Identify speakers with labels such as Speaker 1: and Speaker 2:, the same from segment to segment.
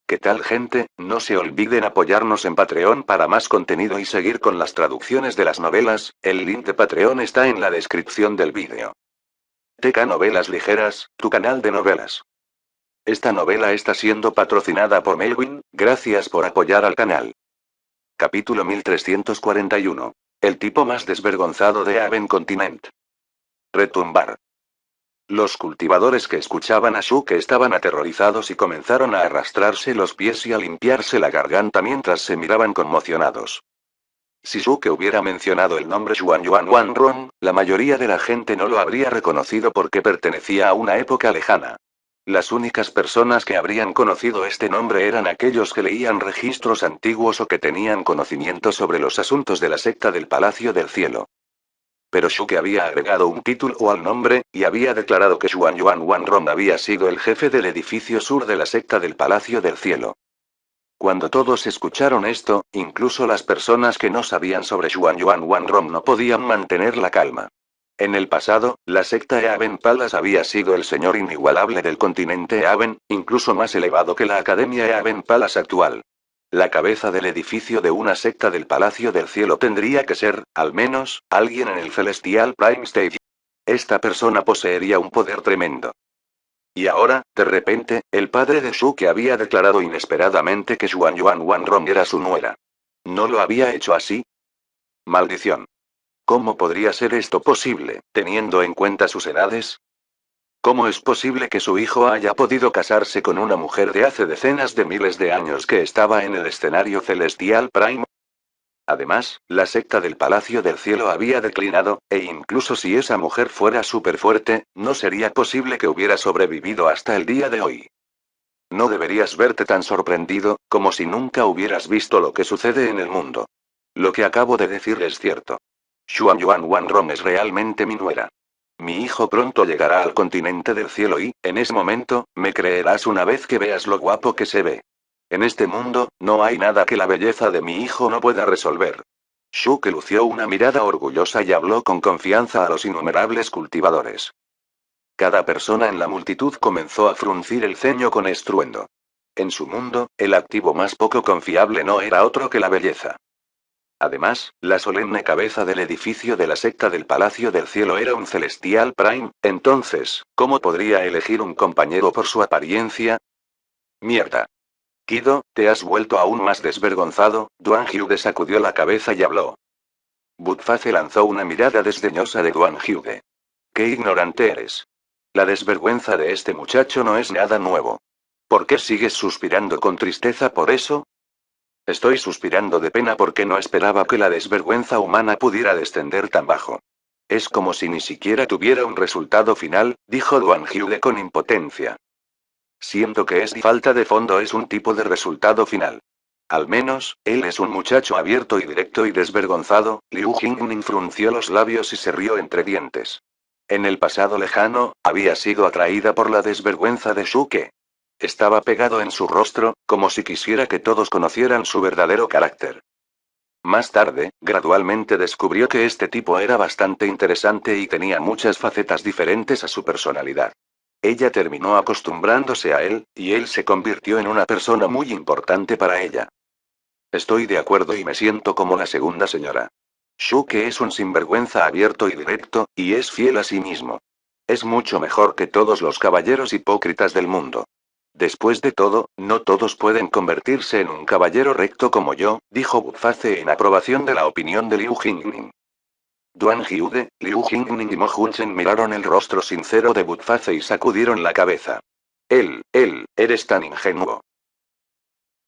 Speaker 1: ¿Qué tal, gente? No se olviden apoyarnos en Patreon para más contenido y seguir con las traducciones de las novelas. El link de Patreon está en la descripción del vídeo. TK Novelas Ligeras, tu canal de novelas. Esta novela está siendo patrocinada por Melwin, gracias por apoyar al canal. Capítulo 1341. El tipo más desvergonzado de Aven Continent. Retumbar. Los cultivadores que escuchaban a Shuke estaban aterrorizados y comenzaron a arrastrarse los pies y a limpiarse la garganta mientras se miraban conmocionados. Si Shuke hubiera mencionado el nombre Xuan Yuan Wanron, la mayoría de la gente no lo habría reconocido porque pertenecía a una época lejana. Las únicas personas que habrían conocido este nombre eran aquellos que leían registros antiguos o que tenían conocimiento sobre los asuntos de la secta del Palacio del Cielo. Pero Shuke había agregado un título al nombre, y había declarado que Xuan Yuan Wanron había sido el jefe del edificio sur de la secta del Palacio del Cielo. Cuando todos escucharon esto, incluso las personas que no sabían sobre Xuan Yuan Wanron no podían mantener la calma. En el pasado, la secta Eaven Palace había sido el señor inigualable del continente Eaven, incluso más elevado que la Academia Eaven Palace actual. La cabeza del edificio de una secta del Palacio del Cielo tendría que ser, al menos, alguien en el Celestial Prime Stage. Esta persona poseería un poder tremendo. Y ahora, de repente, el padre de Shuke había declarado inesperadamente que Xuan Yuan Wanron era su nuera. ¿No lo había hecho así? Maldición. ¿Cómo podría ser esto posible, teniendo en cuenta sus edades? ¿Cómo es posible que su hijo haya podido casarse con una mujer de hace decenas de miles de años que estaba en el escenario Celestial Prime? Además, la secta del Palacio del Cielo había declinado, e incluso si esa mujer fuera súper fuerte, no sería posible que hubiera sobrevivido hasta el día de hoy. No deberías verte tan sorprendido, como si nunca hubieras visto lo que sucede en el mundo. Lo que acabo de decir es cierto. Xuan Yuan Wanron es realmente mi nuera. Mi hijo pronto llegará al continente del cielo y, en ese momento, me creerás una vez que veas lo guapo que se ve. En este mundo, no hay nada que la belleza de mi hijo no pueda resolver. Shuke lució una mirada orgullosa y habló con confianza a los innumerables cultivadores. Cada persona en la multitud comenzó a fruncir el ceño con estruendo. En su mundo, el activo más poco confiable no era otro que la belleza. Además, la solemne cabeza del edificio de la secta del Palacio del Cielo era un Celestial Prime, entonces, ¿cómo podría elegir un compañero por su apariencia? Mierda. Kido, ¿te has vuelto aún más desvergonzado? Duan Hyude sacudió la cabeza y habló. Budface lanzó una mirada desdeñosa de Duan Hyude. ¡Qué ignorante eres! La desvergüenza de este muchacho no es nada nuevo. ¿Por qué sigues suspirando con tristeza por eso? Estoy suspirando de pena porque no esperaba que la desvergüenza humana pudiera descender tan bajo. Es como si ni siquiera tuviera un resultado final, dijo Duan Hyude con impotencia. Siento que esta falta de fondo es un tipo de resultado final. Al menos, él es un muchacho abierto y directo y desvergonzado. Liu Jingning frunció los labios y se rió entre dientes. En el pasado lejano, había sido atraída por la desvergüenza de Shuke. Estaba pegado en su rostro, como si quisiera que todos conocieran su verdadero carácter. Más tarde, gradualmente descubrió que este tipo era bastante interesante y tenía muchas facetas diferentes a su personalidad. Ella terminó acostumbrándose a él, y él se convirtió en una persona muy importante para ella. Estoy de acuerdo y me siento como la segunda señora. Shuke es un sinvergüenza abierto y directo, y es fiel a sí mismo. Es mucho mejor que todos los caballeros hipócritas del mundo. Después de todo, no todos pueden convertirse en un caballero recto como yo, dijo Budface en aprobación de la opinión de Liu Jingning. Duan Hyude, Liu Jingning y Mo Junchen miraron el rostro sincero de Budface y sacudieron la cabeza. Eres tan ingenuo.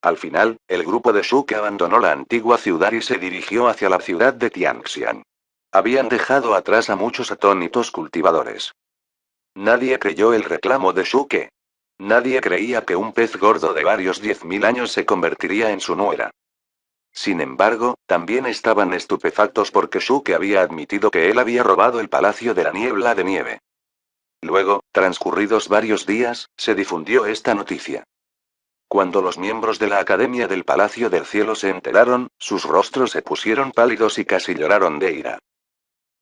Speaker 1: Al final, el grupo de Shuke abandonó la antigua ciudad y se dirigió hacia la ciudad de Tianxian. Habían dejado atrás a muchos atónitos cultivadores. Nadie creyó el reclamo de Shuke. Nadie creía que un pez gordo de varios 10.000 años se convertiría en su nuera. Sin embargo, también estaban estupefactos porque Shuke había admitido que él había robado el Palacio de la Niebla de Nieve. Luego, transcurridos varios días, se difundió esta noticia. Cuando los miembros de la Academia del Palacio del Cielo se enteraron, sus rostros se pusieron pálidos y casi lloraron de ira.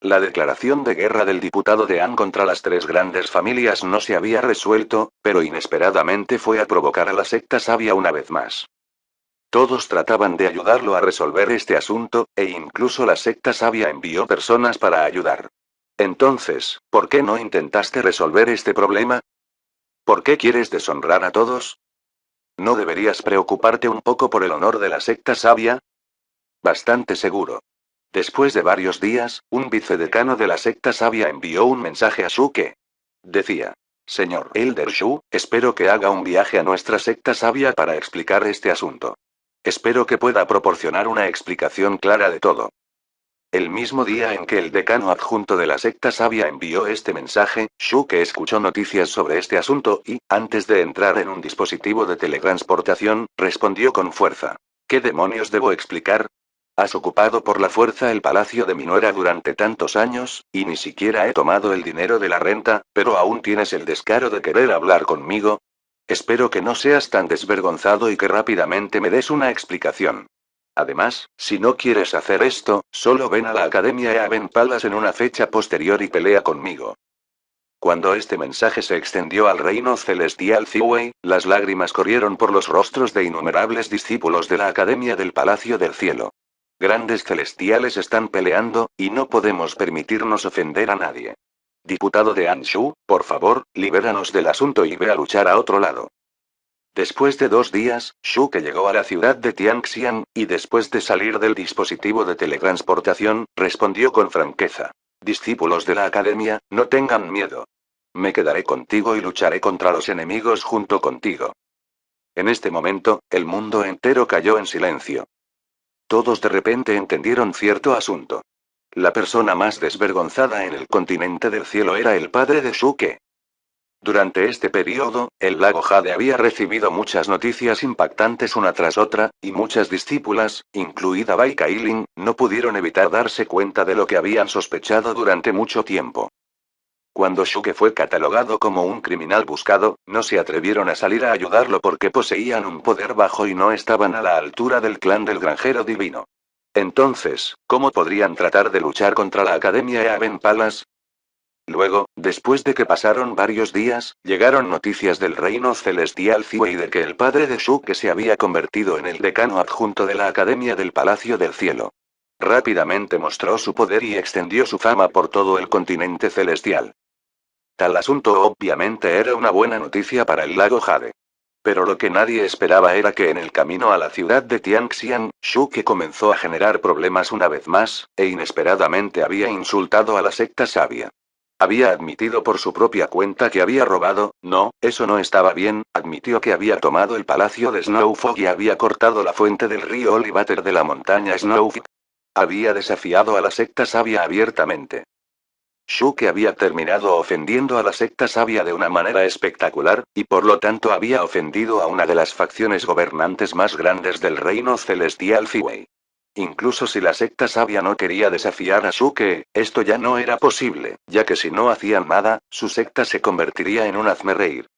Speaker 1: La declaración de guerra del diputado de An contra las tres grandes familias no se había resuelto, pero inesperadamente fue a provocar a la secta sabia una vez más. Todos trataban de ayudarlo a resolver este asunto, e incluso la secta sabia envió personas para ayudar. Entonces, ¿por qué no intentaste resolver este problema? ¿Por qué quieres deshonrar a todos? ¿No deberías preocuparte un poco por el honor de la secta sabia? Bastante seguro. Después de varios días, un vicedecano de la secta sabia envió un mensaje a Shuke. Decía: Señor Elder Shu, espero que haga un viaje a nuestra secta sabia para explicar este asunto. Espero que pueda proporcionar una explicación clara de todo. El mismo día en que el decano adjunto de la secta sabia envió este mensaje, Shuke escuchó noticias sobre este asunto y, antes de entrar en un dispositivo de teletransportación, respondió con fuerza. ¿Qué demonios debo explicar? Has ocupado por la fuerza el palacio de mi nuera durante tantos años, y ni siquiera he tomado el dinero de la renta, pero aún tienes el descaro de querer hablar conmigo. Espero que no seas tan desvergonzado y que rápidamente me des una explicación. Además, si no quieres hacer esto, solo ven a la Academia Eaven Palace en una fecha posterior y pelea conmigo. Cuando este mensaje se extendió al reino celestial Ziwei, las lágrimas corrieron por los rostros de innumerables discípulos de la Academia del Palacio del Cielo. Grandes celestiales están peleando, y no podemos permitirnos ofender a nadie. Diputado de Anshu, por favor, libéranos del asunto y ve a luchar a otro lado. Después de 2 días, Shuke llegó a la ciudad de Tianxian, y después de salir del dispositivo de teletransportación, respondió con franqueza. Discípulos de la academia, no tengan miedo. Me quedaré contigo y lucharé contra los enemigos junto contigo. En este momento, el mundo entero cayó en silencio. Todos de repente entendieron cierto asunto. La persona más desvergonzada en el continente del cielo era el padre de Shuke. Durante este periodo, el lago Jade había recibido muchas noticias impactantes una tras otra, y muchas discípulas, incluida Bai Kailin, no pudieron evitar darse cuenta de lo que habían sospechado durante mucho tiempo. Cuando Shuke fue catalogado como un criminal buscado, no se atrevieron a salir a ayudarlo porque poseían un poder bajo y no estaban a la altura del clan del granjero divino. Entonces, ¿cómo podrían tratar de luchar contra la Academia Eaven Palace? Luego, después de que pasaron varios días, llegaron noticias del reino celestial Ziwei de que el padre de Shuke se había convertido en el decano adjunto de la Academia del Palacio del Cielo. Rápidamente mostró su poder y extendió su fama por todo el continente celestial. Tal asunto obviamente era una buena noticia para el lago Jade. Pero lo que nadie esperaba era que en el camino a la ciudad de Tianxian, Shuke comenzó a generar problemas una vez más, e inesperadamente había insultado a la secta sabia. Había admitido por su propia cuenta que había robado, no, eso no estaba bien, admitió que había tomado el palacio de Snowfog y había cortado la fuente del río Olivater de la montaña Snowfog. Había desafiado a la secta sabia abiertamente. Shuke había terminado ofendiendo a la secta sabia de una manera espectacular, y por lo tanto había ofendido a una de las facciones gobernantes más grandes del reino celestial Ziwei. Incluso si la secta sabia no quería desafiar a Shuke, esto ya no era posible, ya que si no hacían nada, su secta se convertiría en un hazmerreír.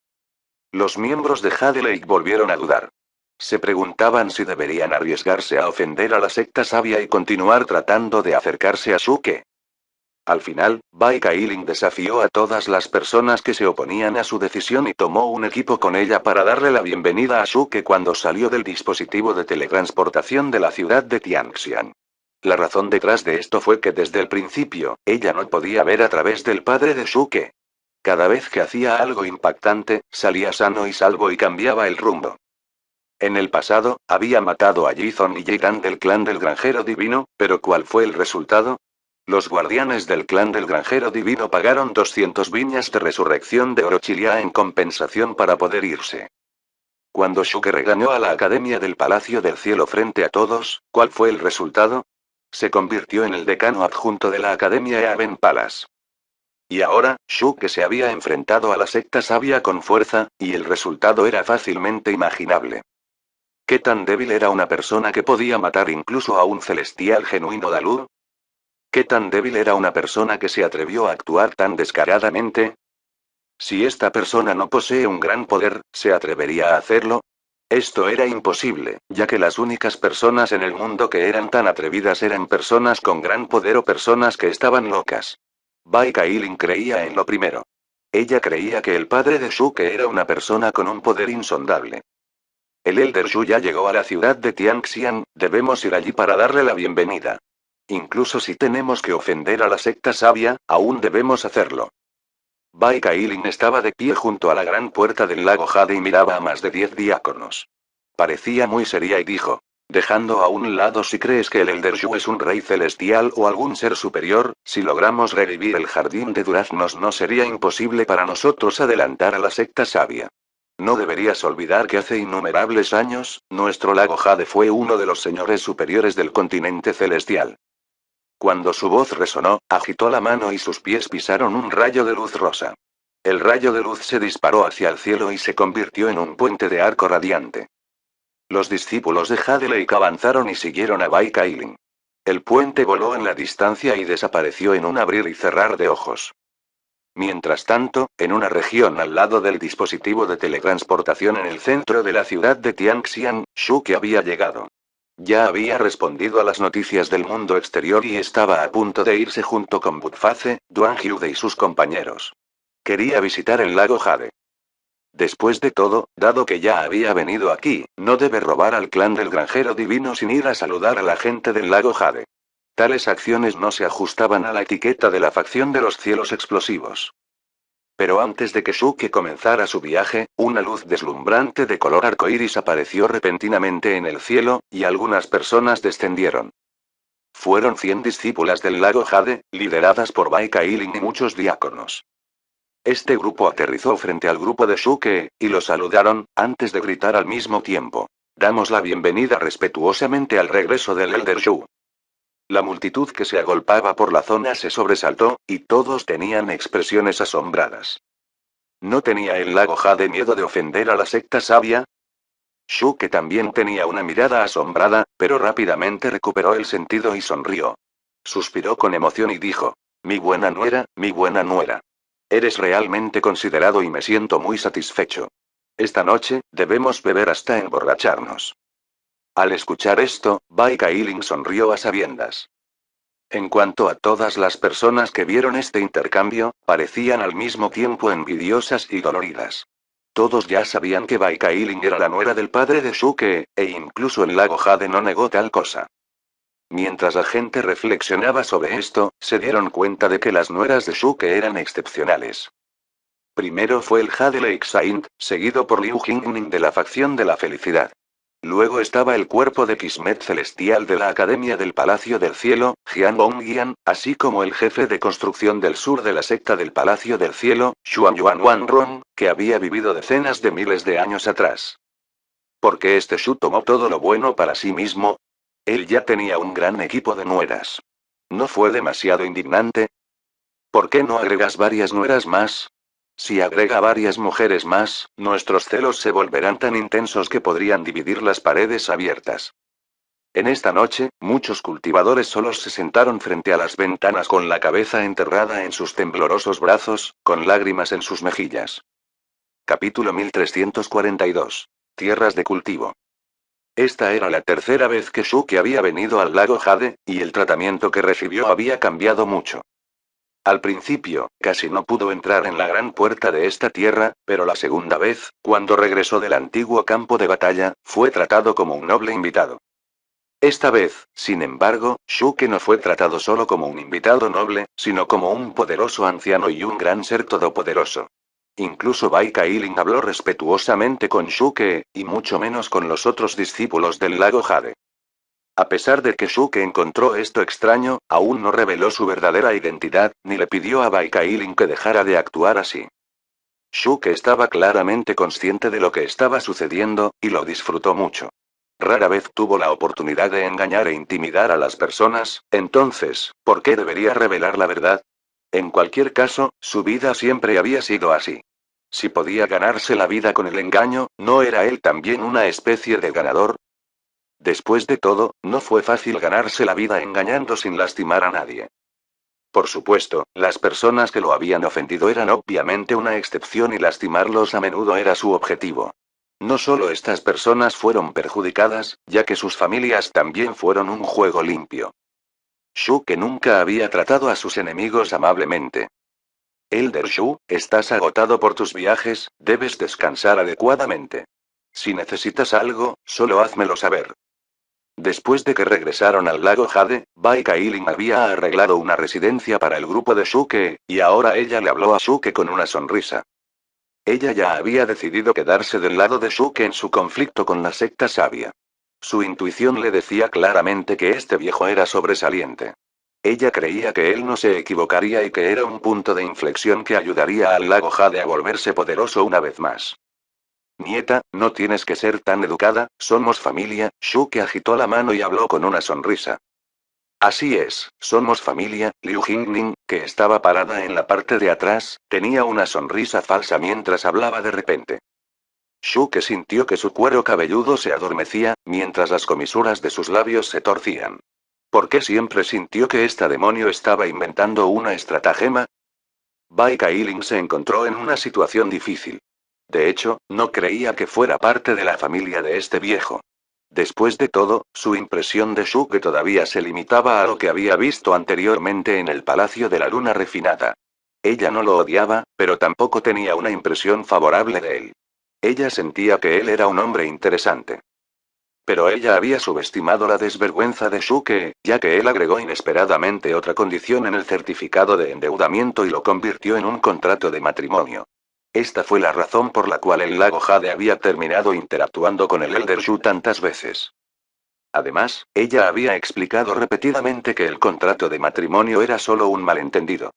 Speaker 1: Los miembros de Jade Lake volvieron a dudar. Se preguntaban si deberían arriesgarse a ofender a la secta sabia y continuar tratando de acercarse a Shuke. Al final, Bai Kailin desafió a todas las personas que se oponían a su decisión y tomó un equipo con ella para darle la bienvenida a Shuke cuando salió del dispositivo de teletransportación de la ciudad de Tianxian. La razón detrás de esto fue que desde el principio, ella no podía ver a través del padre de Shuke. Cada vez que hacía algo impactante, salía sano y salvo y cambiaba el rumbo. En el pasado, había matado a Jizon y Jiran del clan del granjero divino, pero ¿cuál fue el resultado? Los guardianes del clan del granjero divino pagaron 200 viñas de resurrección de Orochilia en compensación para poder irse. Cuando Shuke regañó a la Academia del Palacio del Cielo frente a todos, ¿cuál fue el resultado? Se convirtió en el decano adjunto de la Academia Eaven Palace. Y ahora, Shuke se había enfrentado a la secta sabia con fuerza, y el resultado era fácilmente imaginable. ¿Qué tan débil era una persona que podía matar incluso a un celestial genuino Dalu? ¿Qué tan débil era una persona que se atrevió a actuar tan descaradamente? Si esta persona no posee un gran poder, ¿se atrevería a hacerlo? Esto era imposible, ya que las únicas personas en el mundo que eran tan atrevidas eran personas con gran poder o personas que estaban locas. Bai Kailin creía en lo primero. Ella creía que el padre de Shuke era una persona con un poder insondable. El Elder Shu ya llegó a la ciudad de Tianxian, debemos ir allí para darle la bienvenida. Incluso si tenemos que ofender a la secta sabia, aún debemos hacerlo. Bai Kailin estaba de pie junto a la gran puerta del lago Jade y miraba a más de 10 diáconos. Parecía muy seria y dijo, dejando a un lado si crees que el Elder Shu es un rey celestial o algún ser superior, si logramos revivir el jardín de duraznos no sería imposible para nosotros adelantar a la secta sabia. No deberías olvidar que hace innumerables años, nuestro lago Jade fue uno de los señores superiores del continente celestial. Cuando su voz resonó, agitó la mano y sus pies pisaron un rayo de luz rosa. El rayo de luz se disparó hacia el cielo y se convirtió en un puente de arco radiante. Los discípulos de Jade Lake avanzaron y siguieron a Bai Kailin. El puente voló en la distancia y desapareció en un abrir y cerrar de ojos. Mientras tanto, en una región al lado del dispositivo de teletransportación en el centro de la ciudad de Tianxian, Shuke había llegado. Ya había respondido a las noticias del mundo exterior y estaba a punto de irse junto con Butface, Duan Hyude y sus compañeros. Quería visitar el lago Jade. Después de todo, dado que ya había venido aquí, no debe robar al clan del granjero divino sin ir a saludar a la gente del lago Jade. Tales acciones no se ajustaban a la etiqueta de la facción de los cielos explosivos. Pero antes de que Shuke comenzara su viaje, una luz deslumbrante de color arcoíris apareció repentinamente en el cielo, y algunas personas descendieron. Fueron 100 discípulas del lago Jade, lideradas por Bai Kailin y muchos diáconos. Este grupo aterrizó frente al grupo de Shuke, y lo saludaron, antes de gritar al mismo tiempo. Damos la bienvenida respetuosamente al regreso del Elder Shu. La multitud que se agolpaba por la zona se sobresaltó, y todos tenían expresiones asombradas. ¿No tenía el lago Jade miedo de ofender a la secta sabia? Shuke también tenía una mirada asombrada, pero rápidamente recuperó el sentido y sonrió. Suspiró con emoción y dijo, mi buena nuera, mi buena nuera. Eres realmente considerado y me siento muy satisfecho. Esta noche, debemos beber hasta emborracharnos. Al escuchar esto, Bai Kailin sonrió a sabiendas. En cuanto a todas las personas que vieron este intercambio, parecían al mismo tiempo envidiosas y doloridas. Todos ya sabían que Bai Kailin era la nuera del padre de Shuke, e incluso el lago Jade no negó tal cosa. Mientras la gente reflexionaba sobre esto, se dieron cuenta de que las nueras de Shuke eran excepcionales. Primero fue el Jade Lake Saint, seguido por Liu Jingning de la facción de la felicidad. Luego estaba el cuerpo de Kismet celestial de la Academia del Palacio del Cielo, Jian Gongyan, así como el jefe de construcción del sur de la secta del Palacio del Cielo, Xuan Yuan Wanron, que había vivido decenas de miles de años atrás. ¿Por qué este Shu tomó todo lo bueno para sí mismo? Él ya tenía un gran equipo de nueras. ¿No fue demasiado indignante? ¿Por qué no agregas varias nueras más? Si agrega varias mujeres más, nuestros celos se volverán tan intensos que podrían dividir las paredes abiertas. En esta noche, muchos cultivadores solos se sentaron frente a las ventanas con la cabeza enterrada en sus temblorosos brazos, con lágrimas en sus mejillas. Capítulo 1342. Tierras de cultivo. Esta era la tercera vez que Shuke había venido al lago Jade, y el tratamiento que recibió había cambiado mucho. Al principio, casi no pudo entrar en la gran puerta de esta tierra, pero la segunda vez, cuando regresó del antiguo campo de batalla, fue tratado como un noble invitado. Esta vez, sin embargo, Shuke no fue tratado solo como un invitado noble, sino como un poderoso anciano y un gran ser todopoderoso. Incluso Bai Kailin habló respetuosamente con Shuke, y mucho menos con los otros discípulos del lago Jade. A pesar de que Shuke encontró esto extraño, aún no reveló su verdadera identidad, ni le pidió a Bai Kailin que dejara de actuar así. Shuke estaba claramente consciente de lo que estaba sucediendo, y lo disfrutó mucho. Rara vez tuvo la oportunidad de engañar e intimidar a las personas, entonces, ¿por qué debería revelar la verdad? En cualquier caso, su vida siempre había sido así. Si podía ganarse la vida con el engaño, ¿no era él también una especie de ganador? Después de todo, no fue fácil ganarse la vida engañando sin lastimar a nadie. Por supuesto, las personas que lo habían ofendido eran obviamente una excepción y lastimarlos a menudo era su objetivo. No solo estas personas fueron perjudicadas, ya que sus familias también fueron un juego limpio. Shuke nunca había tratado a sus enemigos amablemente. Elder Shu, estás agotado por tus viajes, debes descansar adecuadamente. Si necesitas algo, solo házmelo saber. Después de que regresaron al lago Jade, Bai Kailin había arreglado una residencia para el grupo de Shuke, y ahora ella le habló a Shuke con una sonrisa. Ella ya había decidido quedarse del lado de Shuke en su conflicto con la secta sabia. Su intuición le decía claramente que este viejo era sobresaliente. Ella creía que él no se equivocaría y que era un punto de inflexión que ayudaría al lago Jade a volverse poderoso una vez más. Nieta, no tienes que ser tan educada, somos familia. Shuke agitó la mano y habló con una sonrisa. Así es, somos familia. Liu Jingning, que estaba parada en la parte de atrás, tenía una sonrisa falsa mientras hablaba de repente. Shuke sintió que su cuero cabelludo se adormecía, mientras las comisuras de sus labios se torcían. ¿Por qué siempre sintió que esta demonio estaba inventando una estratagema? Bai Kailin se encontró en una situación difícil. De hecho, no creía que fuera parte de la familia de este viejo. Después de todo, su impresión de Shuke todavía se limitaba a lo que había visto anteriormente en el Palacio de la Luna Refinada. Ella no lo odiaba, pero tampoco tenía una impresión favorable de él. Ella sentía que él era un hombre interesante. Pero ella había subestimado la desvergüenza de Shuke, ya que él agregó inesperadamente otra condición en el certificado de endeudamiento y lo convirtió en un contrato de matrimonio. Esta fue la razón por la cual el lago Jade había terminado interactuando con el Elder Shu tantas veces. Además, ella había explicado repetidamente que el contrato de matrimonio era solo un malentendido.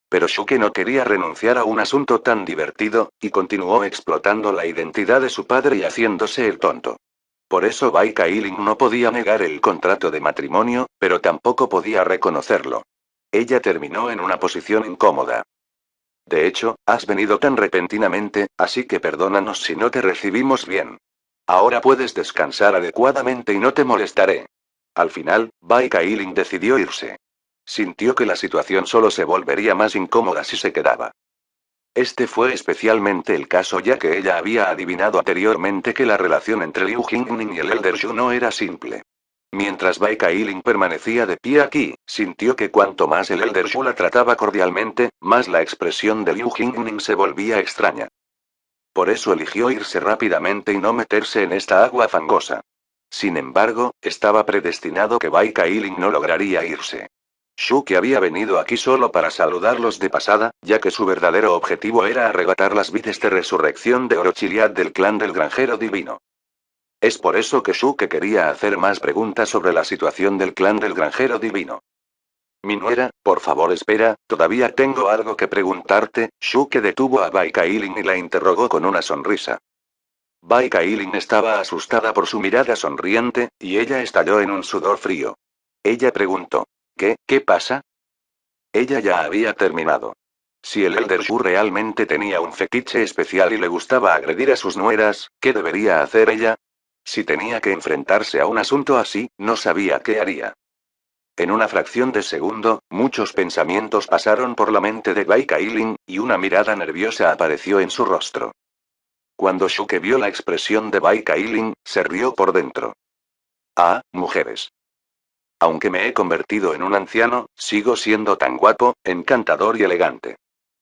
Speaker 1: Pero Shuke no quería renunciar a un asunto tan divertido, y continuó explotando la identidad de su padre y haciéndose el tonto. Por eso Bai Kailin no podía negar el contrato de matrimonio, pero tampoco podía reconocerlo. Ella terminó en una posición incómoda. De hecho, has venido tan repentinamente, así que perdónanos si no te recibimos bien. Ahora puedes descansar adecuadamente y no te molestaré. Al final, Bai Kailin decidió irse. Sintió que la situación solo se volvería más incómoda si se quedaba. Este fue especialmente el caso ya que ella había adivinado anteriormente que la relación entre Liu Jingning y el Elder Shu no era simple. Mientras Bai Kailin permanecía de pie aquí, sintió que cuanto más el Elder Shu la trataba cordialmente, más la expresión de Liu Jingning se volvía extraña. Por eso eligió irse rápidamente y no meterse en esta agua fangosa. Sin embargo, estaba predestinado que Bai Kailin no lograría irse. Shuke había venido aquí solo para saludarlos de pasada, ya que su verdadero objetivo era arrebatar las vides de resurrección de Orochiliad del clan del granjero divino. Es por eso que Shuke quería hacer más preguntas sobre la situación del clan del granjero divino. Mi nuera, por favor espera, todavía tengo algo que preguntarte. Shuke detuvo a Bai Kailin y la interrogó con una sonrisa. Bai Kailin estaba asustada por su mirada sonriente, y ella estalló en un sudor frío. Ella preguntó. ¿Qué pasa? Ella ya había terminado. Si el Elder Shu realmente tenía un fetiche especial y le gustaba agredir a sus nueras, ¿qué debería hacer ella? Si tenía que enfrentarse a un asunto así, no sabía qué haría. En una fracción de segundo, muchos pensamientos pasaron por la mente de Bai Kailin, y una mirada nerviosa apareció en su rostro. Cuando Shuke vio la expresión de Bai Kailin, se rió por dentro. Ah, mujeres. Aunque me he convertido en un anciano, sigo siendo tan guapo, encantador y elegante.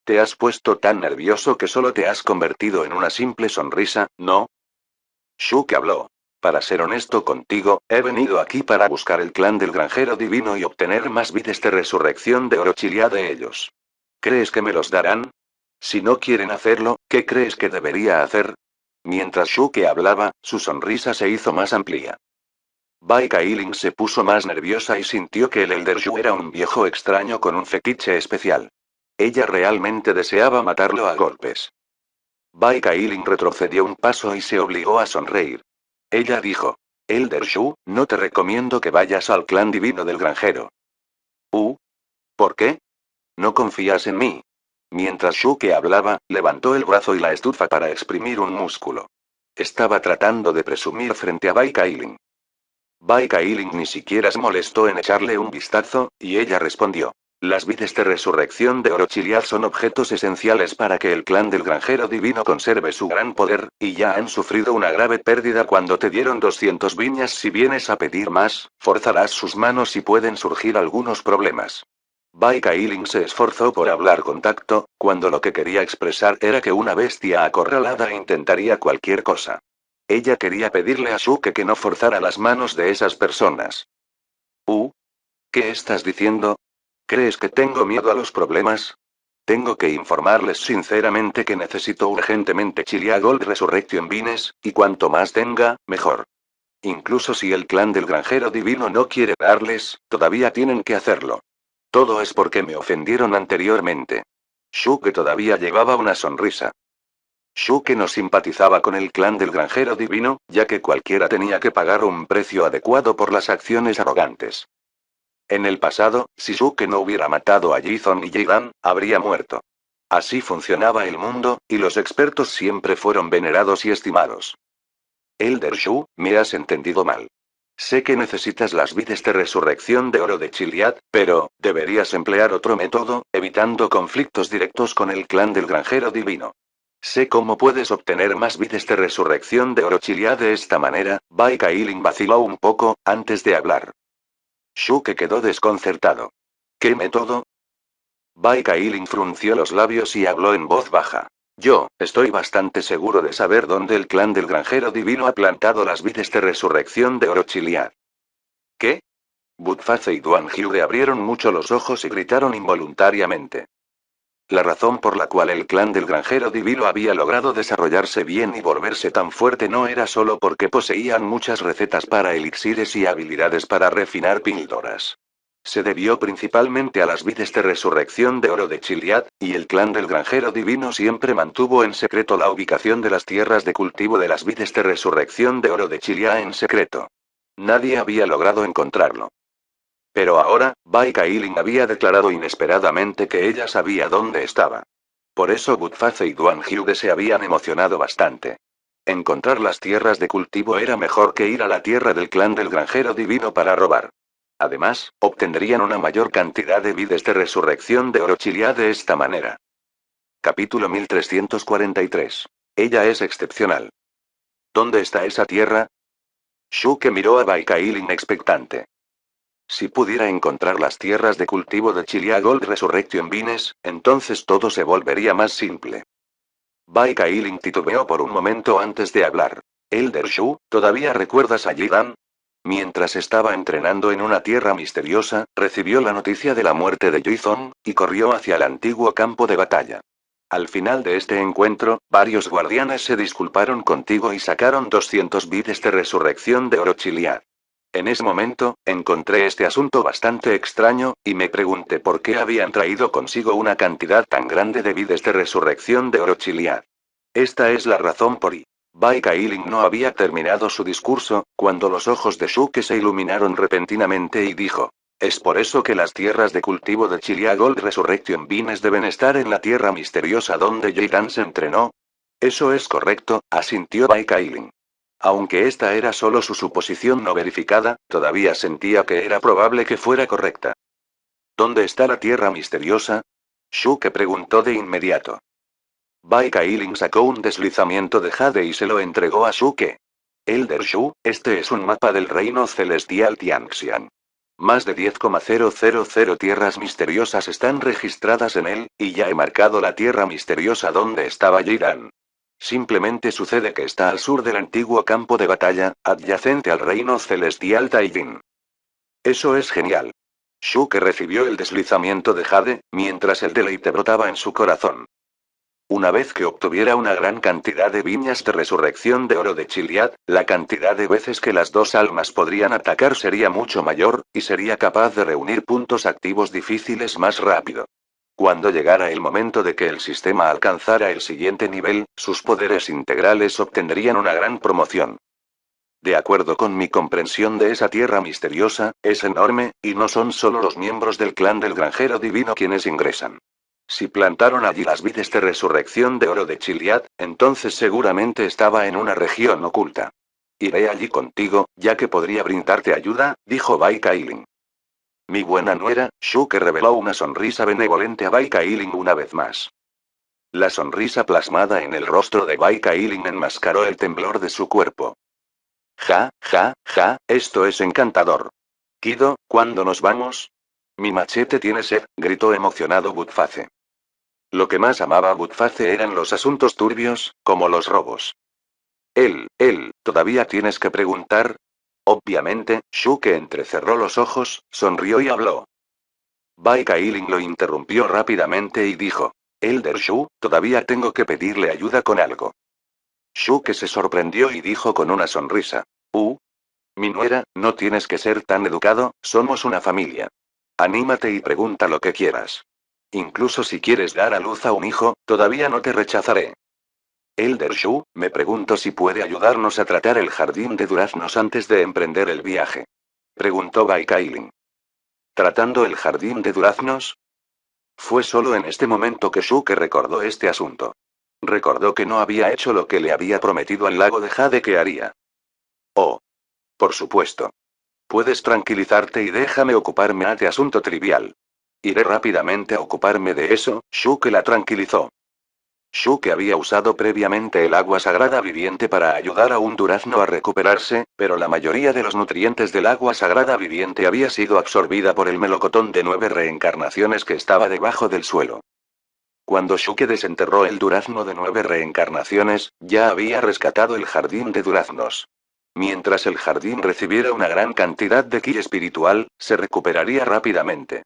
Speaker 1: Te has puesto tan nervioso que solo te has convertido en una simple sonrisa, ¿no? Shuke habló. Para ser honesto contigo, he venido aquí para buscar el clan del granjero divino y obtener más vides de resurrección de Orochilia de ellos. ¿Crees que me los darán? Si no quieren hacerlo, ¿qué crees que debería hacer? Mientras Shuke hablaba, su sonrisa se hizo más amplia. Bai Kailin se puso más nerviosa y sintió que el Elder Shu era un viejo extraño con un fetiche especial. Ella realmente deseaba matarlo a golpes. Bai Kailin retrocedió un paso y se obligó a sonreír. Ella dijo. Elder Shu, no te recomiendo que vayas al clan divino del granjero. ¿Por qué? ¿No confías en mí? Mientras Shuke hablaba, levantó el brazo y la estufa para exprimir un músculo. Estaba tratando de presumir frente a Bai Kailin. Bai Kailin ni siquiera se molestó en echarle un vistazo, y ella respondió. Las vides de resurrección de Orochiliad son objetos esenciales para que el clan del granjero divino conserve su gran poder, y ya han sufrido una grave pérdida cuando te dieron 200 viñas. Si vienes a pedir más, forzarás sus manos y pueden surgir algunos problemas. Bai Kailing se esforzó por hablar con tacto, cuando lo que quería expresar era que una bestia acorralada intentaría cualquier cosa. Ella quería pedirle a Shuke que no forzara las manos de esas personas. ¿Qué estás diciendo? ¿Crees que tengo miedo a los problemas? Tengo que informarles sinceramente que necesito urgentemente Chilia Gold Resurrection Vines, y cuanto más tenga, mejor. Incluso si el clan del granjero divino no quiere darles, todavía tienen que hacerlo. Todo es porque me ofendieron anteriormente. Shuke todavía llevaba una sonrisa. Shuke no simpatizaba con el clan del granjero divino, ya que cualquiera tenía que pagar un precio adecuado por las acciones arrogantes. En el pasado, si Shuke no hubiera matado a Jizon y Jiran, habría muerto. Así funcionaba el mundo, y los expertos siempre fueron venerados y estimados. Elder Shu, me has entendido mal. Sé que necesitas las vides de resurrección de oro de Chiliad, pero, deberías emplear otro método, evitando conflictos directos con el clan del granjero divino. Sé cómo puedes obtener más vides de resurrección de oro Chiliad de esta manera. Bai Kailing vaciló un poco, antes de hablar. Shuke quedó desconcertado. ¿Qué método? Bai Kailing frunció los labios y habló en voz baja. Yo, estoy bastante seguro de saber dónde el clan del granjero divino ha plantado las vides de resurrección de Orochiliad. ¿Qué? Budface y Duan Hyude abrieron mucho los ojos y gritaron involuntariamente. La razón por la cual el clan del granjero divino había logrado desarrollarse bien y volverse tan fuerte no era solo porque poseían muchas recetas para elixires y habilidades para refinar píldoras. Se debió principalmente a las vides de resurrección de oro de Chiliad, y el clan del granjero divino siempre mantuvo en secreto la ubicación de las tierras de cultivo de las vides de resurrección de oro de Chiliad en secreto. Nadie había logrado encontrarlo. Pero ahora, Bai Kailing había declarado inesperadamente que ella sabía dónde estaba. Por eso Budface y Duan Hyude se habían emocionado bastante. Encontrar las tierras de cultivo era mejor que ir a la tierra del clan del granjero divino para robar. Además, obtendrían una mayor cantidad de vides de resurrección de Orochiliad de esta manera. Capítulo 1343. Ella es excepcional. ¿Dónde está esa tierra? Shuke miró a Bai Kailing expectante. Si pudiera encontrar las tierras de cultivo de Chilia Gold Resurrection Vines, entonces todo se volvería más simple. Bai Kailing titubeó por un momento antes de hablar. Elder Shu, ¿todavía recuerdas a Jiran? Mientras estaba entrenando en una tierra misteriosa, recibió la noticia de la muerte de Jizon, y corrió hacia el antiguo campo de batalla. Al final de este encuentro, varios guardianes se disculparon contigo y sacaron 200 vides de resurrección de Orochiliad. En ese momento, encontré este asunto bastante extraño, y me pregunté por qué habían traído consigo una cantidad tan grande de vides de resurrección de Orochiliad. Esta es la razón por I. Bai Kailing no había terminado su discurso, cuando los ojos de Shuke se iluminaron repentinamente y dijo. Es por eso que las tierras de cultivo de Chilia Gold Resurrection Vines deben estar en la tierra misteriosa donde Jiran se entrenó. Eso es correcto, asintió Bai Kailing. Aunque esta era solo su suposición no verificada, todavía sentía que era probable que fuera correcta. ¿Dónde está la tierra misteriosa? Shuke preguntó de inmediato. Bai Kailing sacó un deslizamiento de jade y se lo entregó a Shuke. Elder Shu, este es un mapa del reino celestial Tianxian. Más de 10,000 tierras misteriosas están registradas en él, y ya he marcado la tierra misteriosa donde estaba Jiran. Simplemente sucede que está al sur del antiguo campo de batalla, adyacente al reino celestial Taijin. Eso es genial. Shuke recibió el deslizamiento de Jade, mientras el deleite brotaba en su corazón. Una vez que obtuviera una gran cantidad de viñas de resurrección de oro de Chiliad, la cantidad de veces que las dos almas podrían atacar sería mucho mayor, y sería capaz de reunir puntos activos difíciles más rápido. Cuando llegara el momento de que el sistema alcanzara el siguiente nivel, sus poderes integrales obtendrían una gran promoción. De acuerdo con mi comprensión de esa tierra misteriosa, es enorme, y no son solo los miembros del clan del granjero divino quienes ingresan. Si plantaron allí las vides de resurrección de oro de Chiliad, entonces seguramente estaba en una región oculta. Iré allí contigo, ya que podría brindarte ayuda, dijo Bai Kailing. Mi buena nuera, Shuke reveló una sonrisa benevolente a Bai Kailing una vez más. La sonrisa plasmada en el rostro de Bai Kailing enmascaró el temblor de su cuerpo. Ja, ja, ja, esto es encantador. Kido, ¿cuándo nos vamos? Mi machete tiene sed, gritó emocionado Butface. Lo que más amaba Butface eran los asuntos turbios, como los robos. ¿Todavía tienes que preguntar? Obviamente, Shuke entrecerró los ojos, sonrió y habló. Bai Kailing lo interrumpió rápidamente y dijo. Elder Shu, todavía tengo que pedirle ayuda con algo. Shuke se sorprendió y dijo con una sonrisa. Mi nuera, no tienes que ser tan educado, somos una familia. Anímate y pregunta lo que quieras. Incluso si quieres dar a luz a un hijo, todavía no te rechazaré. Elder Shu, me pregunto si puede ayudarnos a tratar el jardín de duraznos antes de emprender el viaje. Preguntó Bai Kailing. ¿Tratando el jardín de duraznos? Fue solo en este momento que Shuke recordó este asunto. Recordó que no había hecho lo que le había prometido al lago de Jade que haría. Oh. Por supuesto. Puedes tranquilizarte y déjame ocuparme de asunto trivial. Iré rápidamente a ocuparme de eso, Shuke la tranquilizó. Shuke había usado previamente el agua sagrada viviente para ayudar a un durazno a recuperarse, pero la mayoría de los nutrientes del agua sagrada viviente había sido absorbida por el melocotón de 9 reencarnaciones que estaba debajo del suelo. Cuando Shuke desenterró el durazno de 9 reencarnaciones, ya había rescatado el jardín de duraznos. Mientras el jardín recibiera una gran cantidad de ki espiritual, se recuperaría rápidamente.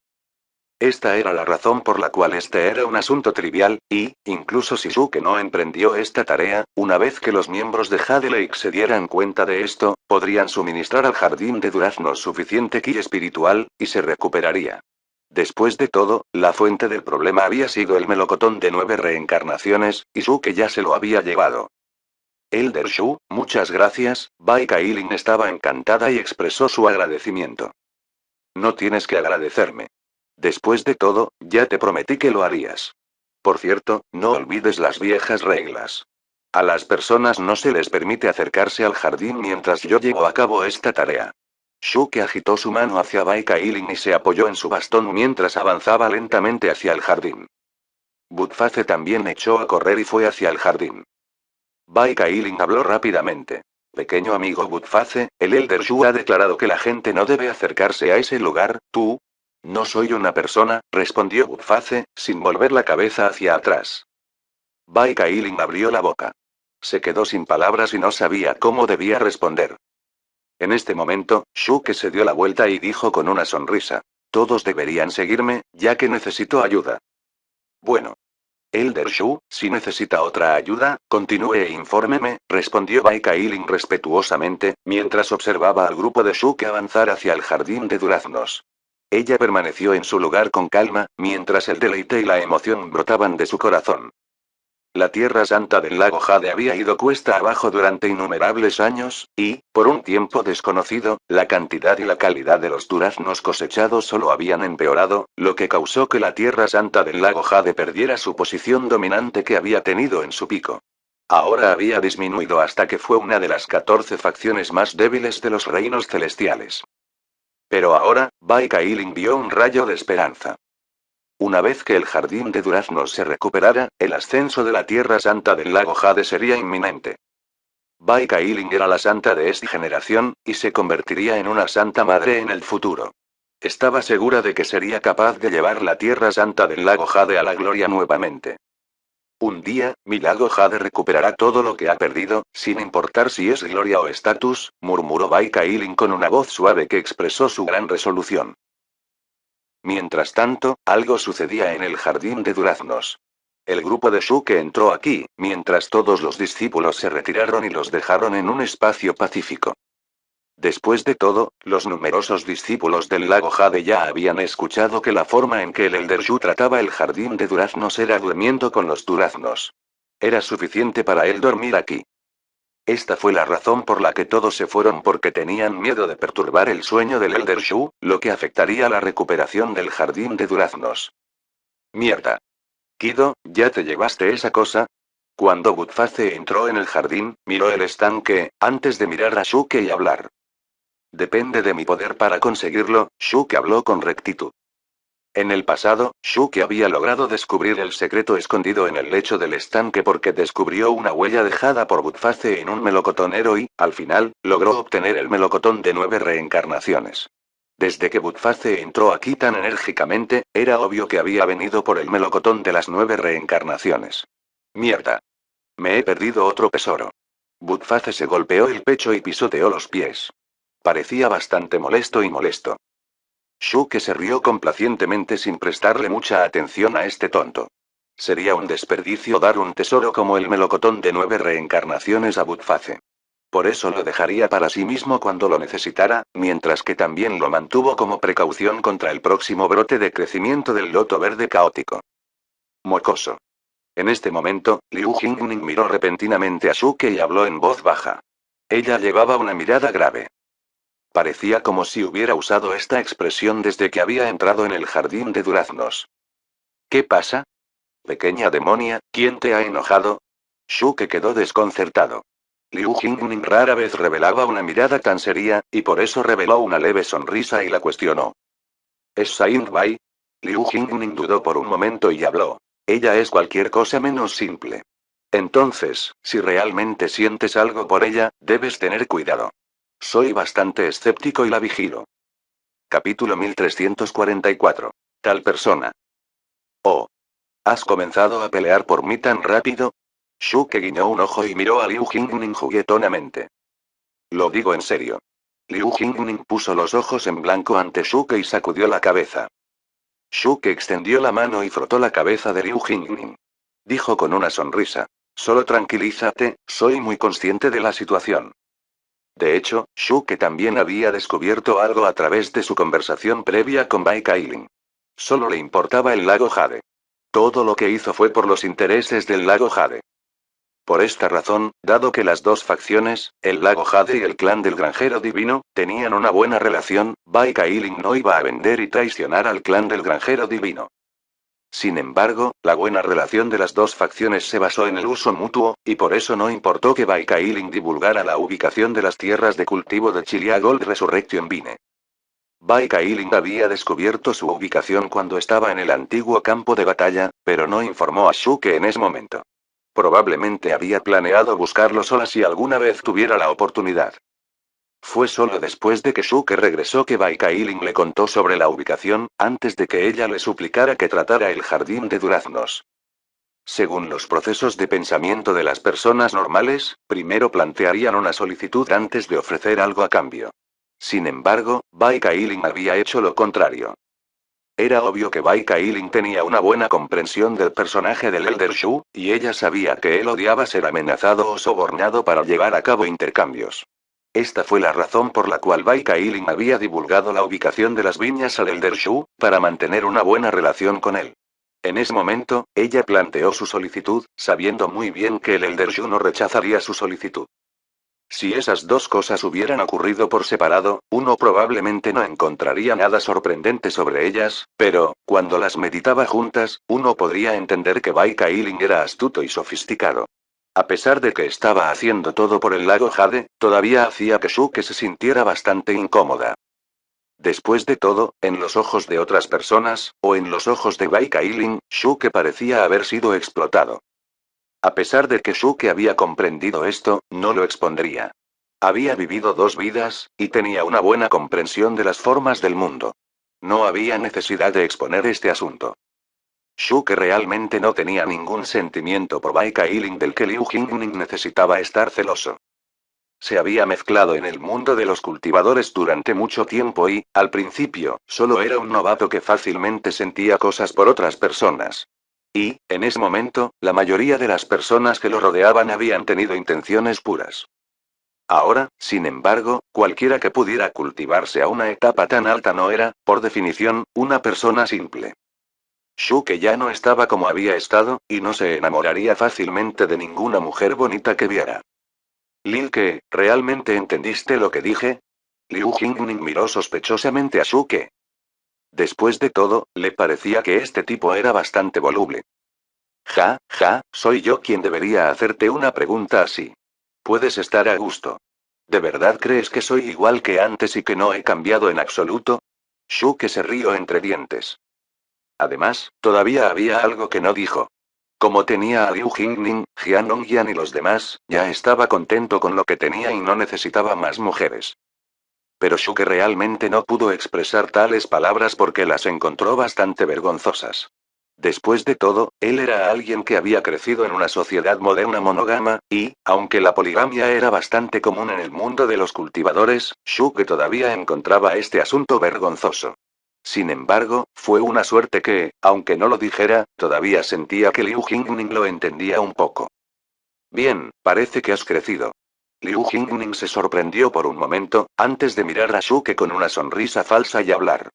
Speaker 1: Esta era la razón por la cual este era un asunto trivial, y, incluso si Shuke no emprendió esta tarea, una vez que los miembros de Jade Lake se dieran cuenta de esto, podrían suministrar al jardín de duraznos suficiente ki espiritual, y se recuperaría. Después de todo, la fuente del problema había sido el melocotón de 9 reencarnaciones, y Shuke ya se lo había llevado. Elder Shu, muchas gracias, Bai Kailing estaba encantada y expresó su agradecimiento. No tienes que agradecerme. Después de todo, ya te prometí que lo harías. Por cierto, no olvides las viejas reglas. A las personas no se les permite acercarse al jardín mientras yo llevo a cabo esta tarea. Shuke agitó su mano hacia Bai Kailing y se apoyó en su bastón mientras avanzaba lentamente hacia el jardín. Butface también echó a correr y fue hacia el jardín. Bai Kailing habló rápidamente. Pequeño amigo Butface, el Elder Shu ha declarado que la gente no debe acercarse a ese lugar, ¿tú? No soy una persona, respondió Butface, sin volver la cabeza hacia atrás. Bai Kailing abrió la boca. Se quedó sin palabras y no sabía cómo debía responder. En este momento, Shuke se dio la vuelta y dijo con una sonrisa. Todos deberían seguirme, ya que necesito ayuda. Bueno. Elder Shu, si necesita otra ayuda, continúe e infórmeme, respondió Bai Kailing respetuosamente, mientras observaba al grupo de Shuke avanzar hacia el jardín de duraznos. Ella permaneció en su lugar con calma, mientras el deleite y la emoción brotaban de su corazón. La tierra santa del lago Jade había ido cuesta abajo durante innumerables años, y, por un tiempo desconocido, la cantidad y la calidad de los duraznos cosechados solo habían empeorado, lo que causó que la tierra santa del lago Jade perdiera su posición dominante que había tenido en su pico. Ahora había disminuido hasta que fue una de las 14 facciones más débiles de los reinos celestiales. Pero ahora, Bai Kailing vio un rayo de esperanza. Una vez que el jardín de duraznos se recuperara, el ascenso de la tierra santa del lago Jade sería inminente. Bai Kailing era la santa de esta generación, y se convertiría en una santa madre en el futuro. Estaba segura de que sería capaz de llevar la tierra santa del lago Jade a la gloria nuevamente. Un día, mi lago Jade recuperará todo lo que ha perdido, sin importar si es gloria o estatus, murmuró Bai Kailing con una voz suave que expresó su gran resolución. Mientras tanto, algo sucedía en el jardín de duraznos. El grupo de Shuke entró aquí, mientras todos los discípulos se retiraron y los dejaron en un espacio pacífico. Después de todo, los numerosos discípulos del lago Jade ya habían escuchado que la forma en que el Elder Shu trataba el jardín de duraznos era durmiendo con los duraznos. Era suficiente para él dormir aquí. Esta fue la razón por la que todos se fueron porque tenían miedo de perturbar el sueño del Elder Shu, lo que afectaría la recuperación del jardín de duraznos. Mierda. Kido, ¿ya te llevaste esa cosa? Cuando Butface entró en el jardín, miró el estanque, antes de mirar a Shuke y hablar. Depende de mi poder para conseguirlo, Shuke habló con rectitud. En el pasado, Shuke había logrado descubrir el secreto escondido en el lecho del estanque porque descubrió una huella dejada por Budface en un melocotonero y, al final, logró obtener el melocotón de 9 reencarnaciones. Desde que Budface entró aquí tan enérgicamente, era obvio que había venido por el melocotón de las 9 reencarnaciones. Mierda. Me he perdido otro tesoro. Budface se golpeó el pecho y pisoteó los pies. Parecía bastante molesto y molesto. Shuke se rió complacientemente sin prestarle mucha atención a este tonto. Sería un desperdicio dar un tesoro como el melocotón de 9 reencarnaciones a Budface. Por eso lo dejaría para sí mismo cuando lo necesitara, mientras que también lo mantuvo como precaución contra el próximo brote de crecimiento del loto verde caótico. Mocoso. En este momento, Liu Jingning miró repentinamente a Shuke y habló en voz baja. Ella llevaba una mirada grave. Parecía como si hubiera usado esta expresión desde que había entrado en el jardín de duraznos. ¿Qué pasa? Pequeña demonia, ¿quién te ha enojado? Shuke quedó desconcertado. Liu Jingning rara vez revelaba una mirada tan seria, y por eso reveló una leve sonrisa y la cuestionó. ¿Es Saint Bai? Liu Jingning dudó por un momento y habló. Ella es cualquier cosa menos simple. Entonces, si realmente sientes algo por ella, debes tener cuidado. Soy bastante escéptico y la vigilo. Capítulo 1344. Tal persona. Oh. ¿Has comenzado a pelear por mí tan rápido? Shuke guiñó un ojo y miró a Liu Jingning juguetonamente. Lo digo en serio. Liu Jingning puso los ojos en blanco ante Shuke y sacudió la cabeza. Shuke extendió la mano y frotó la cabeza de Liu Jingning. Dijo con una sonrisa. Solo tranquilízate, soy muy consciente de la situación. De hecho, Shuke también había descubierto algo a través de su conversación previa con Bai Kailin. Solo le importaba el lago Jade. Todo lo que hizo fue por los intereses del lago Jade. Por esta razón, dado que las dos facciones, el lago Jade y el clan del granjero divino, tenían una buena relación, Bai Kailin no iba a vender y traicionar al clan del granjero divino. Sin embargo, la buena relación de las dos facciones se basó en el uso mutuo, y por eso no importó que Bai Kailin divulgara la ubicación de las tierras de cultivo de Chilia Gold Resurrection Vine. Bai Kailin había descubierto su ubicación cuando estaba en el antiguo campo de batalla, pero no informó a Shuke en ese momento. Probablemente había planeado buscarlo sola si alguna vez tuviera la oportunidad. Fue solo después de que Shuke regresó que Bai Kailin le contó sobre la ubicación, antes de que ella le suplicara que tratara el jardín de duraznos. Según los procesos de pensamiento de las personas normales, primero plantearían una solicitud antes de ofrecer algo a cambio. Sin embargo, Bai Kailin había hecho lo contrario. Era obvio que Bai Kailin tenía una buena comprensión del personaje del Elder Shu, y ella sabía que él odiaba ser amenazado o sobornado para llevar a cabo intercambios. Esta fue la razón por la cual Bai Kailin había divulgado la ubicación de las viñas al Elder Shu, para mantener una buena relación con él. En ese momento, ella planteó su solicitud, sabiendo muy bien que el Elder Shu no rechazaría su solicitud. Si esas dos cosas hubieran ocurrido por separado, uno probablemente no encontraría nada sorprendente sobre ellas, pero, cuando las meditaba juntas, uno podría entender que Bai Kailin era astuto y sofisticado. A pesar de que estaba haciendo todo por el lago Jade, todavía hacía que Shuke se sintiera bastante incómoda. Después de todo, en los ojos de otras personas, o en los ojos de Bai Kailin, Shuke parecía haber sido explotado. A pesar de que Shuke había comprendido esto, no lo expondría. Había vivido dos vidas, y tenía una buena comprensión de las formas del mundo. No había necesidad de exponer este asunto. Shuke realmente no tenía ningún sentimiento por Bai Kailin del que Liu Jingning necesitaba estar celoso. Se había mezclado en el mundo de los cultivadores durante mucho tiempo y, al principio, solo era un novato que fácilmente sentía cosas por otras personas. Y, en ese momento, la mayoría de las personas que lo rodeaban habían tenido intenciones puras. Ahora, sin embargo, cualquiera que pudiera cultivarse a una etapa tan alta no era, por definición, una persona simple. Shuke ya no estaba como había estado, y no se enamoraría fácilmente de ninguna mujer bonita que viera. Lilke, ¿realmente entendiste lo que dije? Liu Jingning miró sospechosamente a Shuke. Después de todo, le parecía que este tipo era bastante voluble. Ja, ja, soy yo quien debería hacerte una pregunta así. Puedes estar a gusto. ¿De verdad crees que soy igual que antes y que no he cambiado en absoluto? Shuke se rió entre dientes. Además, todavía había algo que no dijo. Como tenía a Liu Jingning, Jian Hongyan y los demás, ya estaba contento con lo que tenía y no necesitaba más mujeres. Pero Shuke realmente no pudo expresar tales palabras porque las encontró bastante vergonzosas. Después de todo, él era alguien que había crecido en una sociedad moderna monógama, y, aunque la poligamia era bastante común en el mundo de los cultivadores, Shuke todavía encontraba este asunto vergonzoso. Sin embargo, fue una suerte que, aunque no lo dijera, todavía sentía que Liu Jingning lo entendía un poco. Bien, parece que has crecido. Liu Jingning se sorprendió por un momento, antes de mirar a Shuke con una sonrisa falsa y hablar.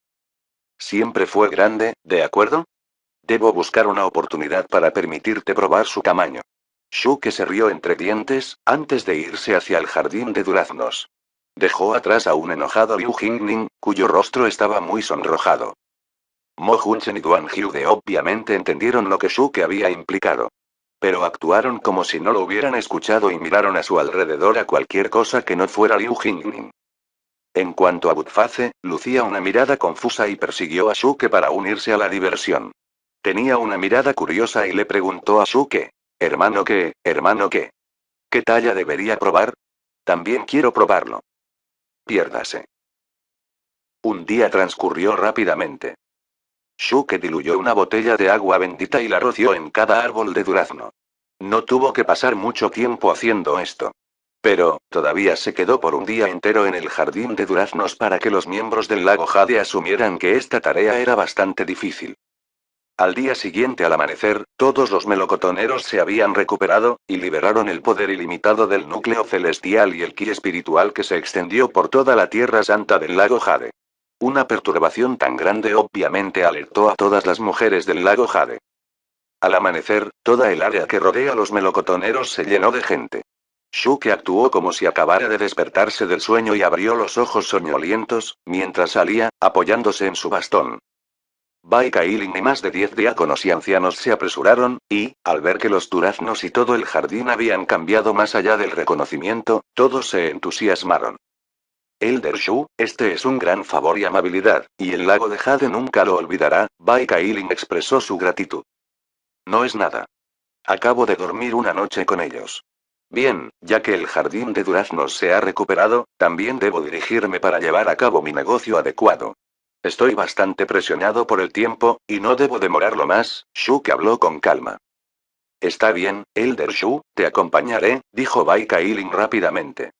Speaker 1: Siempre fue grande, ¿de acuerdo? Debo buscar una oportunidad para permitirte probar su tamaño. Shuke se rió entre dientes, antes de irse hacia el jardín de duraznos. Dejó atrás a un enojado Liu Jingning, cuyo rostro estaba muy sonrojado. Mo Junchen y Duan Hyude obviamente entendieron lo que Shuke había implicado. Pero actuaron como si no lo hubieran escuchado y miraron a su alrededor a cualquier cosa que no fuera Liu Jingning. En cuanto a Butface, lucía una mirada confusa y persiguió a Shuke para unirse a la diversión. Tenía una mirada curiosa y le preguntó a Shuke. ¿Hermano qué? ¿Hermano qué? ¿Qué talla debería probar? También quiero probarlo. Piérdase. Un día transcurrió rápidamente. Shuke diluyó una botella de agua bendita y la roció en cada árbol de durazno. No tuvo que pasar mucho tiempo haciendo esto. Pero, todavía se quedó por un día entero en el jardín de duraznos para que los miembros del lago Jade asumieran que esta tarea era bastante difícil. Al día siguiente al amanecer, todos los melocotoneros se habían recuperado, y liberaron el poder ilimitado del núcleo celestial y el ki espiritual que se extendió por toda la tierra santa del lago Jade. Una perturbación tan grande obviamente alertó a todas las mujeres del lago Jade. Al amanecer, toda el área que rodea a los melocotoneros se llenó de gente. Shuke actuó como si acabara de despertarse del sueño y abrió los ojos soñolientos, mientras salía, apoyándose en su bastón. Bai Kailin y más de 10 diáconos y ancianos se apresuraron, y, al ver que los duraznos y todo el jardín habían cambiado más allá del reconocimiento, todos se entusiasmaron. Elder Shu, este es un gran favor y amabilidad, y el lago de Jade nunca lo olvidará. Bai Kailin expresó su gratitud. No es nada. Acabo de dormir una noche con ellos. Bien, ya que el jardín de duraznos se ha recuperado, también debo dirigirme para llevar a cabo mi negocio adecuado. Estoy bastante presionado por el tiempo, y no debo demorarlo más. Shuke habló con calma. Está bien, Elder Shu, te acompañaré, dijo Bai Kailin rápidamente.